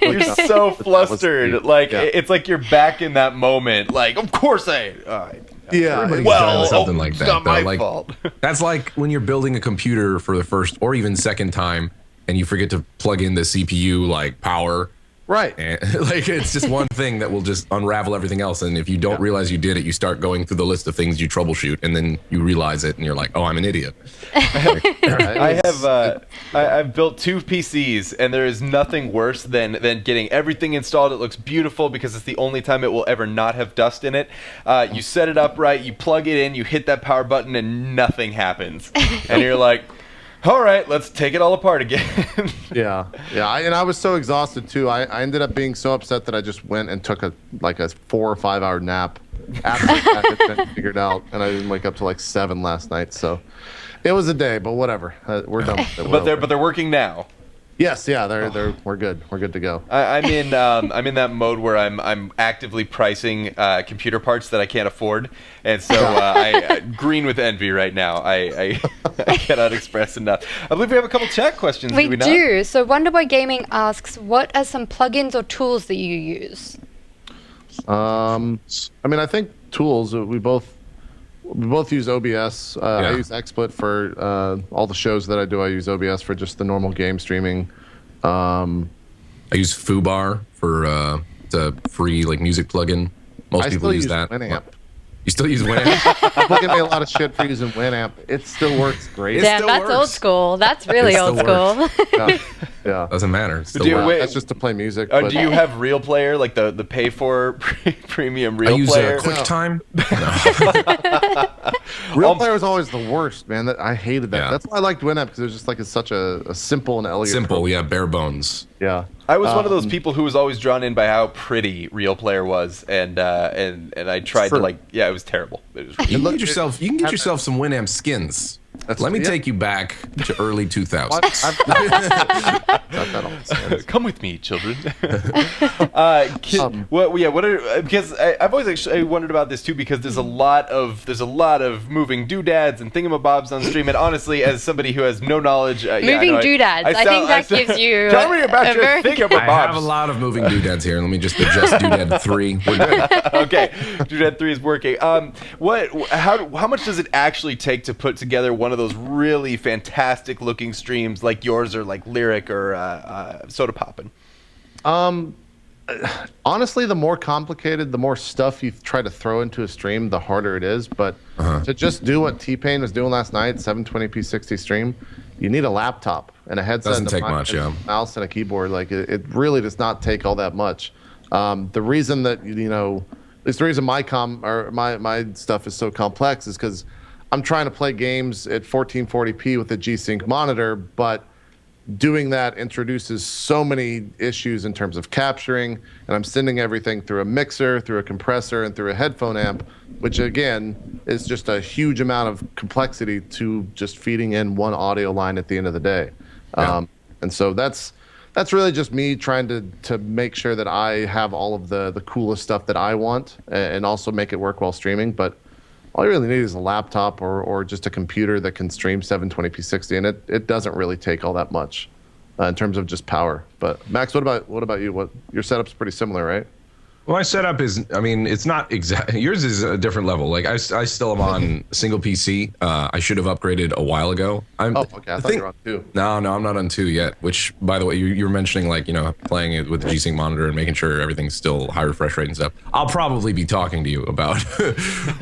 You're so flustered. It's like you're back in that moment. Like, of course Everybody's done something like that. Not my fault. That's like when you're building a computer for the first or even second time, and you forget to plug in the CPU like power. Right. And, like it's just one thing that will just unravel everything else. And if you don't realize you did it, you start going through the list of things you troubleshoot, and then you realize it, and you're like, "Oh, I'm an idiot." I've built 2 PCs, and there is nothing worse than getting everything installed. It looks beautiful because it's the only time it will ever not have dust in it. You set it up right, you plug it in, you hit that power button, and nothing happens, and you're like, all right, let's take it all apart again. Yeah. And I was so exhausted too. I ended up being so upset that I just went and took a 4 or 5 hour nap after I had it figured out, and I didn't wake up till like 7 last night. So it was a day, but whatever. We're done with it. But they're working now. Yes, yeah, we're good. We're good to go. I'm in that mode where I'm actively pricing computer parts that I can't afford, and so I green with envy right now. I cannot express enough. I believe we have a couple chat questions. We do. Do. So Wonderboy Gaming asks, what are some plugins or tools that you use? I think tools. We both use OBS. I use XSplit for all the shows that I do. I use OBS for just the normal game streaming. I use Foobar for the free like music plugin. Most people use that. Winamp. You still use Winamp? People give me a lot of shit for using Winamp. It still works great. Damn, that's old school. That's really old school. Yeah. Doesn't matter. That's just to play music. Do you have Real Player, like the pay for premium Real Player? I use QuickTime. Real player was always the worst, man. I hated that. Yeah. That's why I liked Winamp, because it was just like it's such a simple and elegant. Simple, yeah, bare bones. Yeah. I was one of those people who was always drawn in by how pretty Real Player was, and I tried to it was terrible. It was really You can get yourself some Winamp skins. Let me take you back to early 2000s. Come with me, children. Because I've always actually wondered about this too, because there's a lot of moving doodads and thingamabobs on stream, and honestly, as somebody who has no knowledge, moving doodads, I think that gives you. Tell me about your thingamabobs. I have a lot of moving doodads here. Let me just adjust doodad 3. We're good. Okay, doodad 3 is working. How much does it actually take to put together one of those really fantastic looking streams like yours, or like Lyric, or Soda Poppin'? Honestly, the more complicated, the more stuff you try to throw into a stream, the harder it is. But to just do what T-Pain was doing last night, 720p 60 stream, you need a laptop and a headset. Doesn't take much, yeah. Mouse and a keyboard. Like it really does not take all that much. The reason that it's the reason my stuff is so complex is because I'm trying to play games at 1440p with a G-Sync monitor, but doing that introduces so many issues in terms of capturing, and I'm sending everything through a mixer, through a compressor, and through a headphone amp, which again is just a huge amount of complexity to just feeding in one audio line at the end of the day. Yeah. And so that's really just me trying to make sure that I have all of the coolest stuff that I want, and also make it work while streaming. But all you really need is a laptop or just a computer that can stream 720p 60, and it doesn't really take all that much in terms of just power. But Max, what about you? Your setup's pretty similar, right? Well, my setup is, it's not exact. Yours is a different level. Like I still am on single PC. I should have upgraded a while ago. Okay. I thought you were on 2. No, I'm not on 2 yet. Which, by the way, you were mentioning playing it with the G-Sync monitor and making sure everything's still high refresh rate and stuff. I'll probably be talking to you about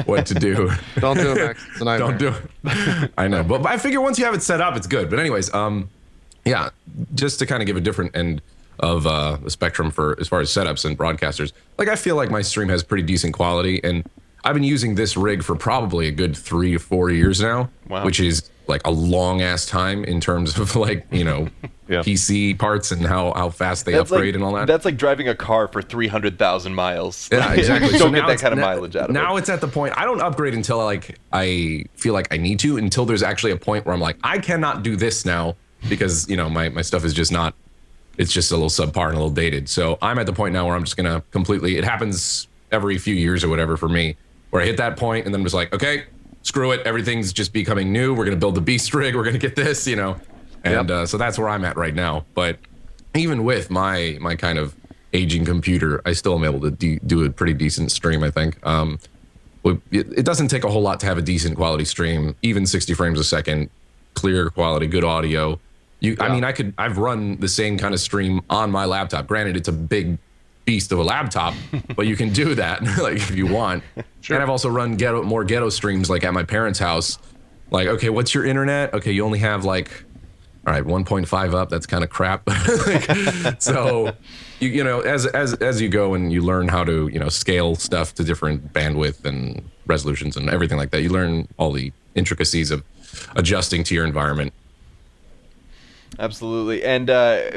what to do. Don't do it, Max. It's a nightmare. Don't do it. I know, but I figure once you have it set up, it's good. But anyways, yeah, just to kind of give a different end of the spectrum for as far as setups and broadcasters. I feel like my stream has pretty decent quality, and I've been using this rig for probably a good 3 to 4 years now. Wow. Which is a long ass time in terms of PC parts and how fast they upgrade and all that. That's like driving a car for 300,000 miles. Yeah, exactly. Don't get that kind of mileage out of it. Now it's at the point I don't upgrade until I feel like I need to, until there's actually a point where I'm like, I cannot do this now because my stuff is just not. It's just a little subpar and a little dated. So I'm at the point now where I'm just going to completely, it happens every few years or whatever for me, where I hit that point and then I'm just like, okay, screw it. Everything's just becoming new. We're going to build the beast rig. We're going to get this, And so that's where I'm at right now. But even with my kind of aging computer, I still am able to do a pretty decent stream, I think. It doesn't take a whole lot to have a decent quality stream, even 60 frames a second, clear quality, good audio. I've run the same kind of stream on my laptop. Granted, it's a big beast of a laptop, but you can do that if you want. Sure. And I've also run more ghetto streams at my parents' house. Okay, what's your internet? Okay, you only have all right, 1.5 up. That's kind of crap. So as you go and you learn how to scale stuff to different bandwidth and resolutions and everything like that, you learn all the intricacies of adjusting to your environment. Absolutely. And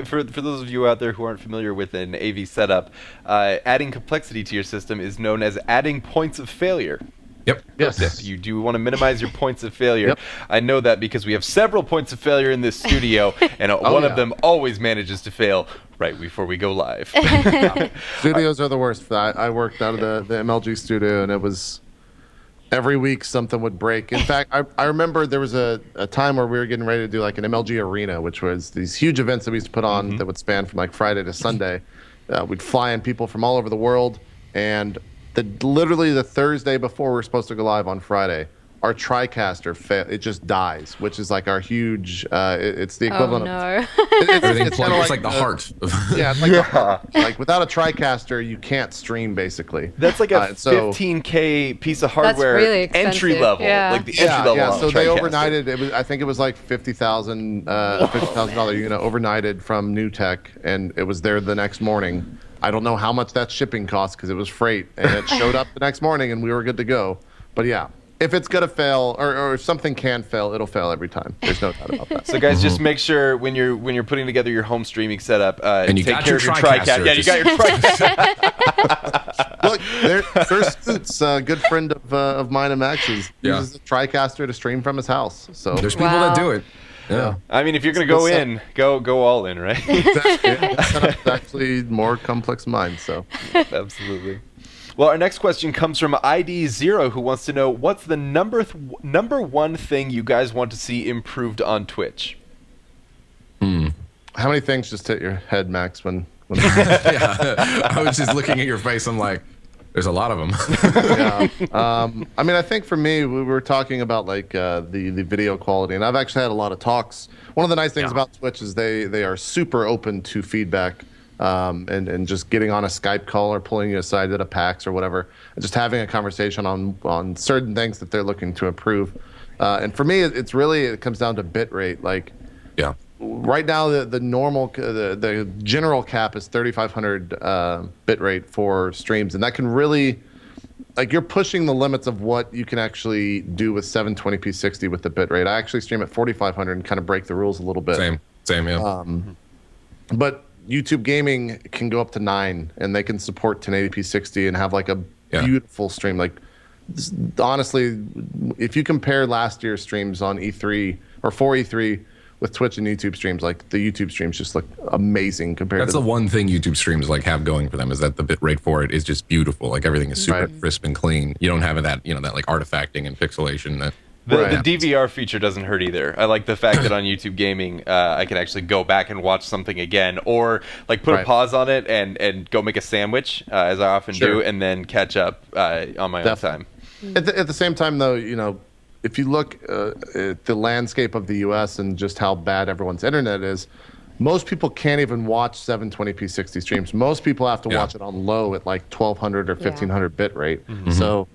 for those of you out there who aren't familiar with an AV setup, adding complexity to your system is known as adding points of failure. Yep. Yes. You do want to minimize your points of failure. Yep. I know that because we have several points of failure in this studio, and one of them always manages to fail right before we go live. Studios are the worst. I worked out of the MLG studio, and it was every week something would break. In fact, I remember there was a time where we were getting ready to do an MLG arena, which was these huge events that we used to put on that would span from Friday to Sunday. We'd fly in people from all over the world, and literally the Thursday before we were supposed to go live on Friday, our TriCaster it just dies, which is our huge. It's the equivalent. Oh no! It's like the heart. Yeah, it's like the heart. Without a TriCaster, you can't stream basically. That's a 15K piece of hardware, that's really entry level, the entry level. Yeah, so they TriCaster. overnighted. I think it was $50,000 unit overnighted from New Tech, and it was there the next morning. I don't know how much that shipping cost because it was freight, and it showed up the next morning, and we were good to go. But yeah. if it's gonna fail, or if something can fail, it'll fail every time. There's no doubt about that. So guys, just make sure when you're putting together your home streaming setup, and you take got care your of your TriCaster. Yeah, you got your TriCaster. Look, there's Suits, a good friend of mine and Max's, uses a TriCaster to stream from his house. So there's people that do it. Yeah. I mean, if you're gonna go in, go all in, right? Exactly. It's actually more complex than mine. So absolutely. Well, our next question comes from ID0, who wants to know what's the number one thing you guys want to see improved on Twitch. How many things just hit your head, Max? When yeah, I was just looking at your face. I'm like, there's a lot of them. Yeah. I mean, I think for me, we were talking about like the video quality, and I've actually had a lot of talks. One of the nice things about Twitch is they are super open to feedback, and just getting on a Skype call or pulling you aside at a PAX or whatever, and just having a conversation on certain things that they're looking to improve. And for me, it comes down to bit rate. Like, right now, the normal, the general cap is 3,500 bit rate for streams, and that can really, like, you're pushing the limits of what you can actually do with 720p 60 with the bit rate. I actually stream at 4,500 and kind of break the rules a little bit. Same, yeah. But YouTube gaming can go up to 9, and they can support 1080p 60 and have like a beautiful stream. Like, honestly, if you compare last year's streams on E3 or for E3 with Twitch and YouTube streams, like the YouTube streams just look amazing compared That's to the one thing YouTube streams like have going for them, is that the bit rate for it is just beautiful. Like, everything is super crisp and clean. You don't have that, that like artifacting and pixelation that the DVR feature doesn't hurt either. I like the fact that on YouTube gaming, I can actually go back and watch something again, or like put a pause on it and go make a sandwich, as I often do, and then catch up on my own time. At the same time, though, if you look at the landscape of the U.S. and just how bad everyone's internet is, most people can't even watch 720p 60 streams. Most people have to watch it on low at like 1,200 or 1,500 bit rate. So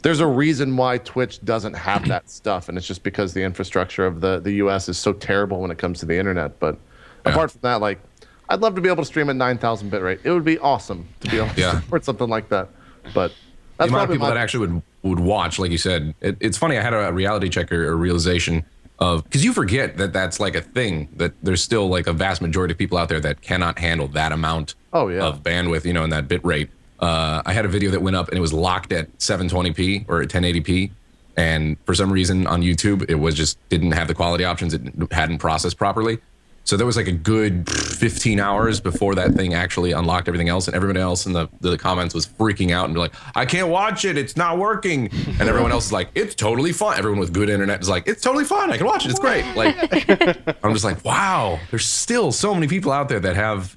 there's a reason why Twitch doesn't have that stuff, and it's just because the infrastructure of the U.S. is so terrible when it comes to the internet. But apart from that, like, I'd love to be able to stream at 9,000 bit rate. It would be awesome to be able to support something like that. But the amount of people that actually would watch, like you said, it's funny. I had a reality check or a realization of, because you forget that that's like a thing, that there's still like a vast majority of people out there that cannot handle that amount of bandwidth, and that bit rate. I had a video that went up and it was locked at 720p or at 1080p, and for some reason on YouTube it was just didn't have the quality options. It hadn't processed properly. So there was like a good 15 hours before that thing actually unlocked everything else, and everybody else in the comments was freaking out and be like, I can't watch it, it's not working. And everyone else is like, it's totally fine. Everyone with good internet is like, it's totally fine, I can watch it, it's great. Like, I'm just like, wow, there's still so many people out there that have,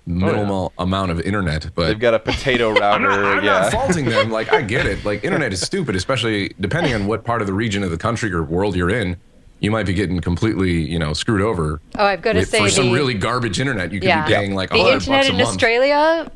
minimal amount of internet, but they've got a potato router. I'm not faulting them. Like, I get it. Like, internet is stupid, especially depending on what part of the region of the country or world you're in. You might be getting completely, screwed over. Oh, I've got to say, for some really garbage internet, you could be paying like $100 a month. The internet in Australia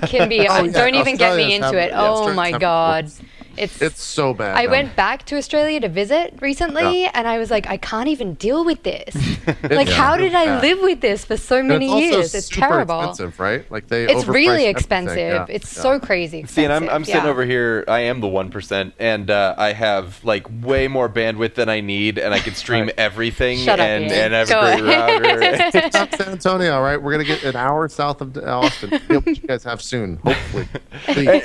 can be. Don't even get me into it. Oh my God. It's so bad. I went back to Australia to visit recently, and I was like, I can't even deal with this. Like, how did I live with this for so many years? It's terrible. Expensive, right? Like, it's really expensive. It's so crazy expensive. See, and I'm sitting over here. I am the 1%, and I have like way more bandwidth than I need, and I can stream everything. Shut up, and have a great router. Stop San Antonio, all right? We're gonna get an hour south of Austin. What you guys have soon, hopefully.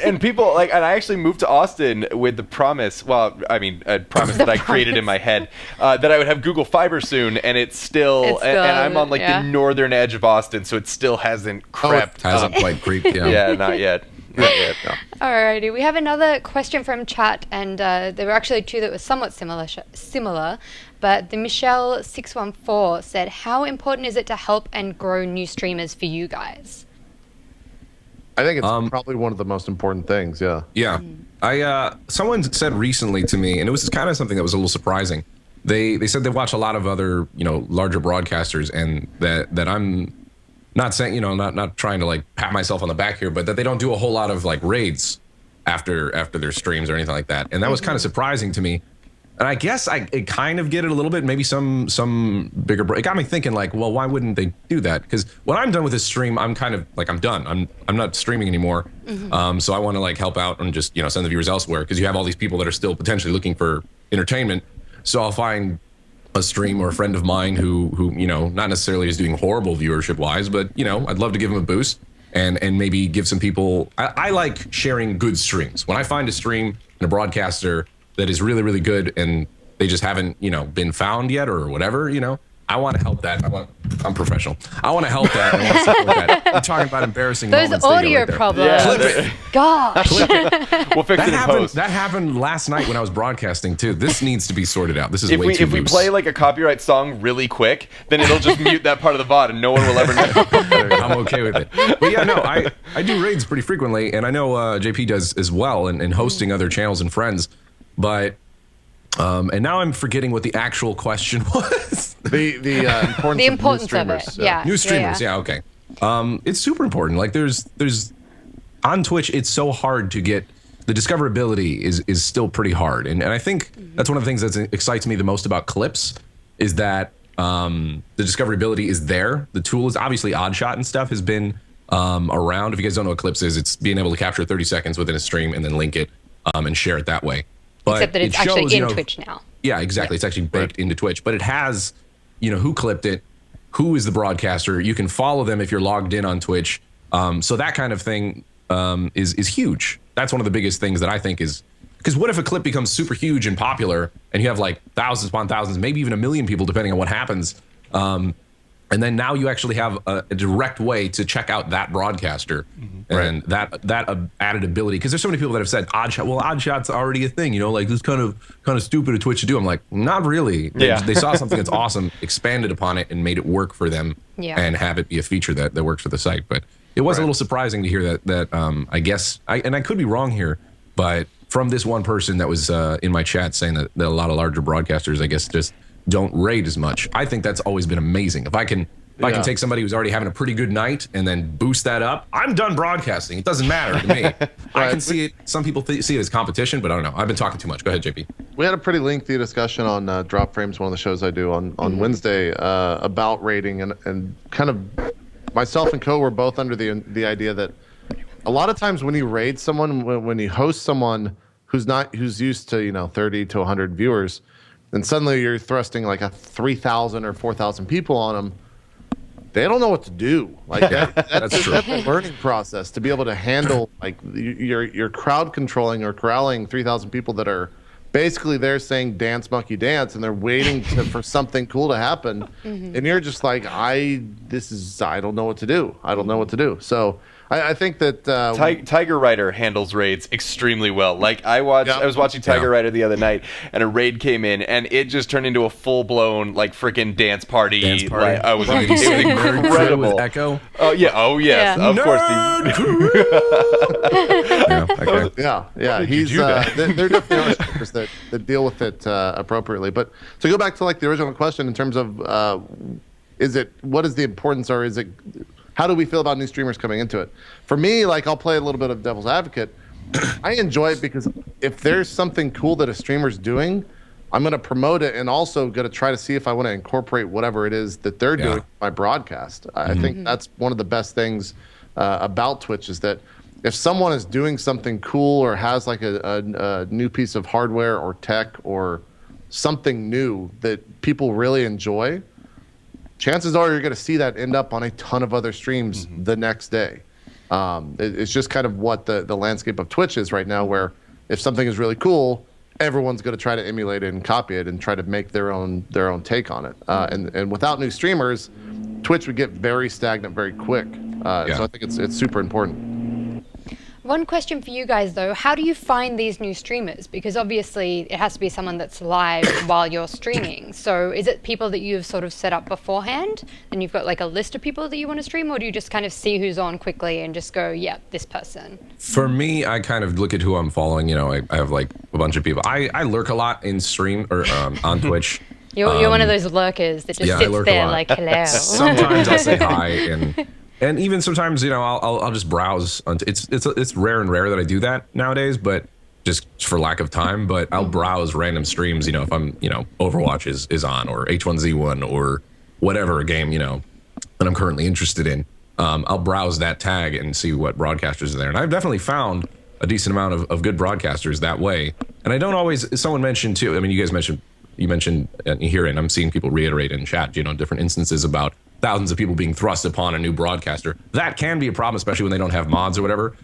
And people and I actually moved to Austin with the promise, a promise that I created in my head, that I would have Google Fiber soon, and it's still and I'm on like the northern edge of Austin, so it still hasn't crept. Hasn't quite creeped, yeah, not yet. Not yet, no. Alrighty, we have another question from chat, and there were actually two that were somewhat similar, but the Michelle614 said, how important is it to help and grow new streamers for you guys? I think it's probably one of the most important things, Yeah. Someone said recently to me, and it was kind of something that was a little surprising. They said they watch a lot of other, larger broadcasters, and that I'm not saying, not trying to like pat myself on the back here, but that they don't do a whole lot of like raids after their streams or anything like that. And that was kind of surprising to me. And I guess I kind of get it a little bit. Maybe some bigger. It got me thinking, like, well, why wouldn't they do that? Because when I'm done with this stream, I'm kind of like, I'm done. I'm not streaming anymore. So I want to like help out and just send the viewers elsewhere, because you have all these people that are still potentially looking for entertainment. So I'll find a stream or a friend of mine who not necessarily is doing horrible viewership wise, but I'd love to give him a boost and maybe give some people. I like sharing good streams. When I find a stream and a broadcaster that is really, really good and they just haven't, been found yet or whatever, I want to help that. I'm professional. I want to help that. I want to support that. I'm talking about embarrassing moments. Those audio problems. Yeah, Clip it. Gosh. Clip it. We'll fix it in post. That happened last night when I was broadcasting too. This needs to be sorted out. This is way too If we loose. play like a copyright song really quick, then it'll just mute that part of the VOD and no one will ever know. I'm okay with it. But yeah, no, I do raids pretty frequently, and I know JP does as well, and hosting other channels and friends. But and now I'm forgetting what the actual question was. The importance of new streamers. of it. Yeah. New streamers, yeah, okay. It's super important. Like there's on Twitch, it's so hard to get. The discoverability is still pretty hard, and I think that's one of the things that excites me the most about clips is that the discoverability is there. The tool is obviously Oddshot and stuff has been around. If you guys don't know what clips is, it's being able to capture 30 seconds within a stream and then link it and share it that way. But except that it's actually in Twitch now. Yeah, exactly. It's actually baked into Twitch, but it has, who clipped it, who is the broadcaster. You can follow them if you're logged in on Twitch. So that kind of thing is huge. That's one of the biggest things that I think is, because what if a clip becomes super huge and popular and you have like thousands upon thousands, maybe even 1 million people, depending on what happens. And then now you actually have a direct way to check out that broadcaster and that added ability. Because there's so many people that have said Oddshot. Well, Oddshot's already a thing, like this kind of stupid at Twitch to do. I'm like, not really. They saw something that's awesome, expanded upon it, and made it work for them, and have it be a feature that works for the site. But it was a little surprising to hear that. I guess, and I could be wrong here, but from this one person that was in my chat saying that a lot of larger broadcasters, I guess, just don't raid as much. I think that's always been amazing. If I can take somebody who's already having a pretty good night and then boost that up, I'm done broadcasting. It doesn't matter to me. I can see it. Some people see it as competition, but I don't know. I've been talking too much. Go ahead, JP. We had a pretty lengthy discussion on Drop Frames, one of the shows I do on Wednesday, about rating, and kind of myself and Co were both under the idea that a lot of times when you raid someone, when you host someone who's used to 30 to 100 viewers, then suddenly you're thrusting like a 3,000 or 4,000 people on them. They don't know what to do. Like that's a learning process to be able to handle like you're crowd controlling or corralling 3,000 people that are basically there saying dance monkey dance, and they're waiting for something cool to happen, and you're just like I don't know what to do. I don't know what to do. So I think that Tiger Rider handles raids extremely well. Like I was watching Tiger Rider the other night, and a raid came in, and it just turned into a full blown like freaking dance party. Like, it was incredible. With Echo. Oh yeah. Oh yes. Yeah. Of course. He's they're definitely streamers that deal with it appropriately. But to go back to like the original question in terms of what is the importance, or is it? How do we feel about new streamers coming into it? For me, like I'll play a little bit of devil's advocate. I enjoy it because if there's something cool that a streamer's doing, I'm going to promote it and also going to try to see if I want to incorporate whatever it is that they're doing in my broadcast. I think that's one of the best things about Twitch is that if someone is doing something cool or has like a new piece of hardware or tech or something new that people really enjoy, chances are you're going to see that end up on a ton of other streams the next day. It's just kind of what the landscape of Twitch is right now, where if something is really cool, everyone's going to try to emulate it and copy it and try to make their own take on it. And without new streamers, Twitch would get very stagnant very quick. So I think it's super important. One question for you guys, though. How do you find these new streamers? Because obviously it has to be someone that's live while you're streaming. So is it people that you've sort of set up beforehand and you've got like a list of people that you want to stream, or do you just kind of see who's on quickly and just go, yeah, this person? For me, I kind of look at who I'm following. I have like a bunch of people. I lurk a lot in stream or on Twitch. You're one of those lurkers that just sits there like, hello. Sometimes I'll say hi and even sometimes, I'll just browse. It's rare and rare that I do that nowadays, but just for lack of time, but I'll browse random streams, if I'm, Overwatch is on, or H1Z1 or whatever game, that I'm currently interested in. I'll browse that tag and see what broadcasters are there. And I've definitely found a decent amount of good broadcasters that way. And I don't always, someone mentioned too, I mean, you mentioned here, and I'm seeing people reiterate in chat, different instances about thousands of people being thrust upon a new broadcaster. That can be a problem, especially when they don't have mods or whatever.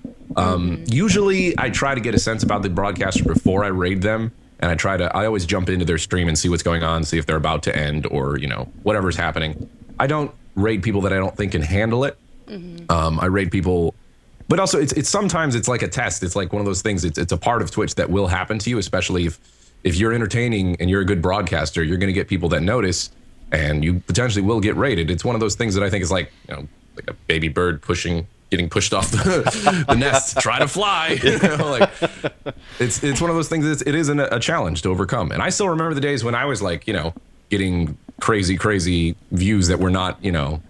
Usually I try to get a sense about the broadcaster before I raid them. And I always jump into their stream and see what's going on, see if they're about to end or, whatever's happening. I don't raid people that I don't think can handle it. I raid people, but also it's sometimes it's like a test. It's like one of those things. It's a part of Twitch that will happen to you, especially if you're entertaining and you're a good broadcaster, you're going to get people that notice, and you potentially will get raided. It's one of those things that I think is like, like a baby bird getting pushed off the nest, trying to fly. It's one of those things. It is a challenge to overcome. And I still remember the days when I was like, getting crazy views that were not,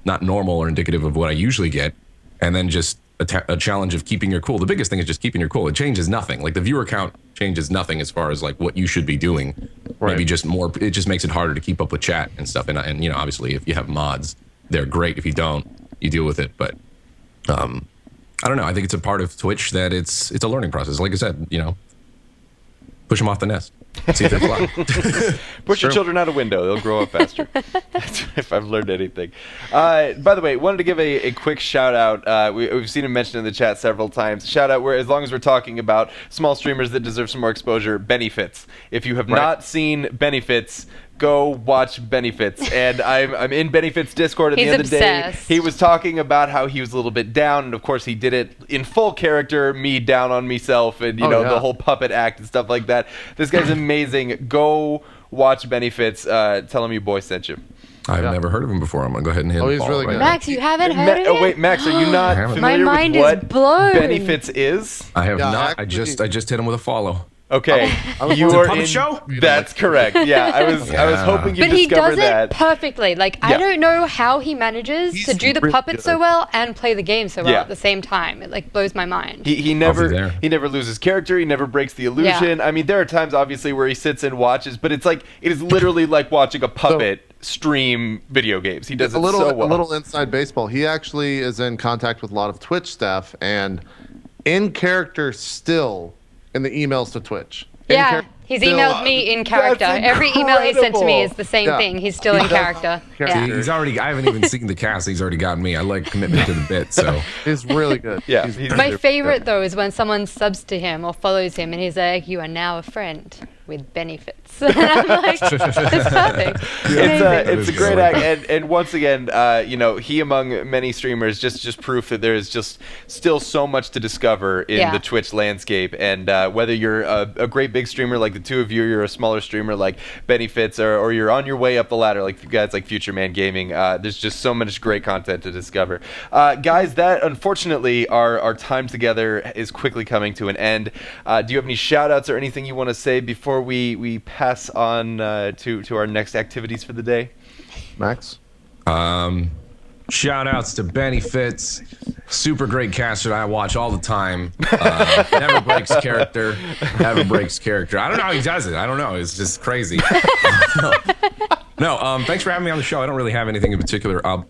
not normal or indicative of what I usually get, and then just a challenge of keeping your cool. The biggest thing is just keeping your cool. It changes nothing. Like the viewer count changes nothing as far as like what you should be doing. Right. Maybe just more. It just makes it harder to keep up with chat and stuff. And obviously, if you have mods, they're great. If you don't, you deal with it. But I don't know. I think it's a part of Twitch that it's a learning process. Like I said, push them off the nest. See if they fly. Push your children out a window. They'll grow up faster. That's if I've learned anything. By the way, wanted to give a quick shout out. We've seen him mentioned in the chat several times. Shout out, as long as we're talking about small streamers that deserve some more exposure, Benefits. If you have not seen Benefits, go watch Benefits. And I'm in Benefits Discord at the end of the day. He was talking about how he was a little bit down, and of course he did it in full character, me down on myself, and the whole puppet act and stuff like that. This guy's amazing. Go watch Benefits. Tell him your boy sent you. I've never heard of him before. I'm gonna go ahead and hit him. He's really good. Max, you haven't heard of him? Oh wait, Max, are you not familiar My mind with what is blown. Benefits is? I have not. Actually, I just hit him with a follow. Okay, you are in show. That's correct. Yeah, I was hoping you'd discover that. But he does it perfectly. Like I don't know how he manages to do the puppet so well and play the game so well at the same time. It like blows my mind. He never loses character. He never breaks the illusion. I mean, there are times obviously where he sits and watches, but it is literally like watching a puppet stream video games. He does it so well. A little inside baseball. He actually is in contact with a lot of Twitch staff and in character still. In the emails to Twitch. He's emailed me in character. Every email he sent to me is the same thing. He's still in character. See, he's already. I haven't even seen the cast. He's already got me. I like commitment to the bit. So he's really good. Yeah. My favorite though is when someone subs to him or follows him, and he's like, "You are now a friend with Benefits." And I'm like, "It's perfect." It's a great act, and once again, he among many streamers just proof that there is just still so much to discover in the Twitch landscape, and whether you're a great big streamer like the two of you, you're a smaller streamer like Benefits, or you're on your way up the ladder like guys like Future Man Gaming, there's just so much great content to discover. Guys, that unfortunately our time together is quickly coming to an end. Do you have any shout outs or anything you want to say before we pass on to our next activities for the day? Max? Shout outs to Benefits. Super great caster that I watch all the time. Never breaks character. Never breaks character. I don't know how he does it. I don't know. It's just crazy. No, thanks for having me on the show. I don't really have anything in particular. I'll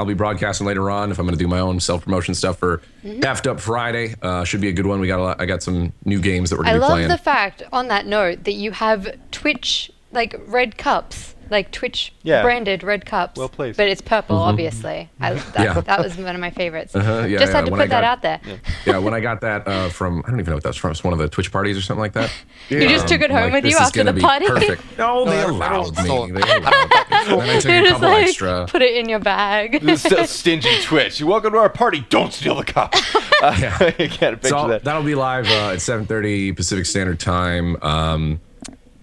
be broadcasting later on if I'm going to do my own self-promotion stuff for Effed Up Friday. Should be a good one. I got some new games that we're going to be playing. I love the fact, on that note, that you have Twitch like red cups. Like Twitch branded red cups. Well placed. But it's purple, obviously. That was one of my favorites. Just had to put that out there. Yeah, when I got that from, I don't even know what that's from. It's one of the Twitch parties or something like that. You just took it home with you after the party? Perfect. No, they allowed me. Then I took a couple extra. Put it in your bag. This is still stingy Twitch. You welcome to our party. Don't steal the cup. I can't picture that. That'll be live at 7:30 Pacific Standard Time. Gonna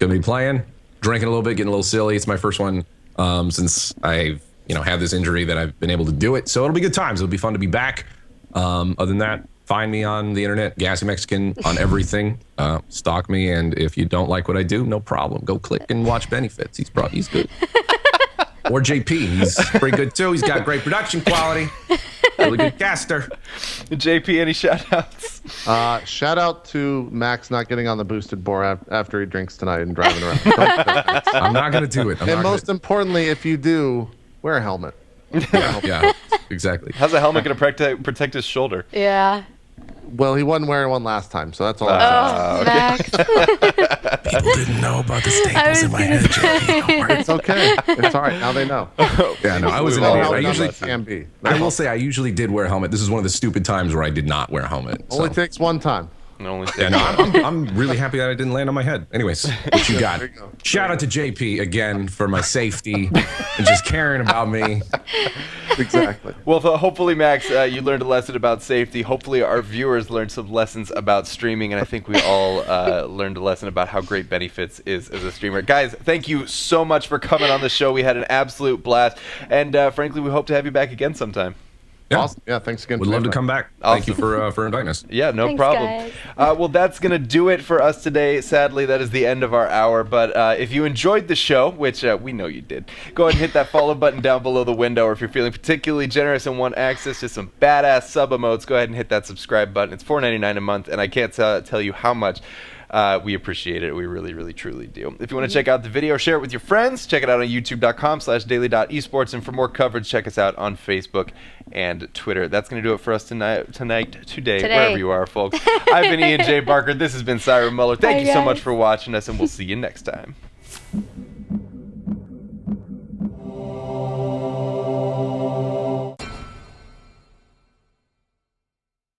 be playing. Drinking a little bit, getting a little silly. It's my first one since I've had this injury that I've been able to do it. So it'll be good times. It'll be fun to be back. Other than that, find me on the internet, GassyMexican on everything. Stalk me, and if you don't like what I do, no problem. Go click and watch Benefits. He's good. Or JP, he's pretty good too. He's got great production quality. Really good caster. JP, any shout-outs? Shout out to Max not getting on the boosted board after he drinks tonight and driving around. I'm not going to do it. And most importantly, if you do, wear a helmet. Yeah, exactly. How's a helmet going to protect his shoulder? Yeah. Well, he wasn't wearing one last time, so that's all. Max. People didn't know about the staples in my head, JP. Don't worry. It's okay. It's all right. Now they know. Yeah, no, I was an Well, idiot. how I usually can be. I will say I usually did wear a helmet. This is one of the stupid times where I did not wear a helmet. Only takes one time. Yeah, no, I'm really happy that I didn't land on my head. Anyways, what you got? Shout out to JP again for my safety and just caring about me. Exactly. Well, hopefully, Max, you learned a lesson about safety. Hopefully, our viewers learned some lessons about streaming, and I think we all learned a lesson about how great Benny Fitz is as a streamer. Guys, thank you so much for coming on the show. We had an absolute blast, and frankly, we hope to have you back again sometime. Yeah. Awesome. Yeah, thanks again. Would love to come back. Awesome. Thank you for inviting us. Yeah, no Thanks, problem. guys. Well, that's going to do it for us today. Sadly, that is the end of our hour. But if you enjoyed the show, which we know you did, go ahead and hit that follow button down below the window. Or if you're feeling particularly generous and want access to some badass sub emotes, go ahead and hit that subscribe button. It's $4.99 a month, and I can't tell you how much we appreciate it. We really, really, truly do. If you want to check out the video, share it with your friends. Check it out on youtube.com/daily.esports. And for more coverage, check us out on Facebook and Twitter. That's going to do it for us today, wherever you are, folks. I've been Ian J. Barker. This has been Cyrus Muller. Thank you so much for watching us, and we'll see you next time.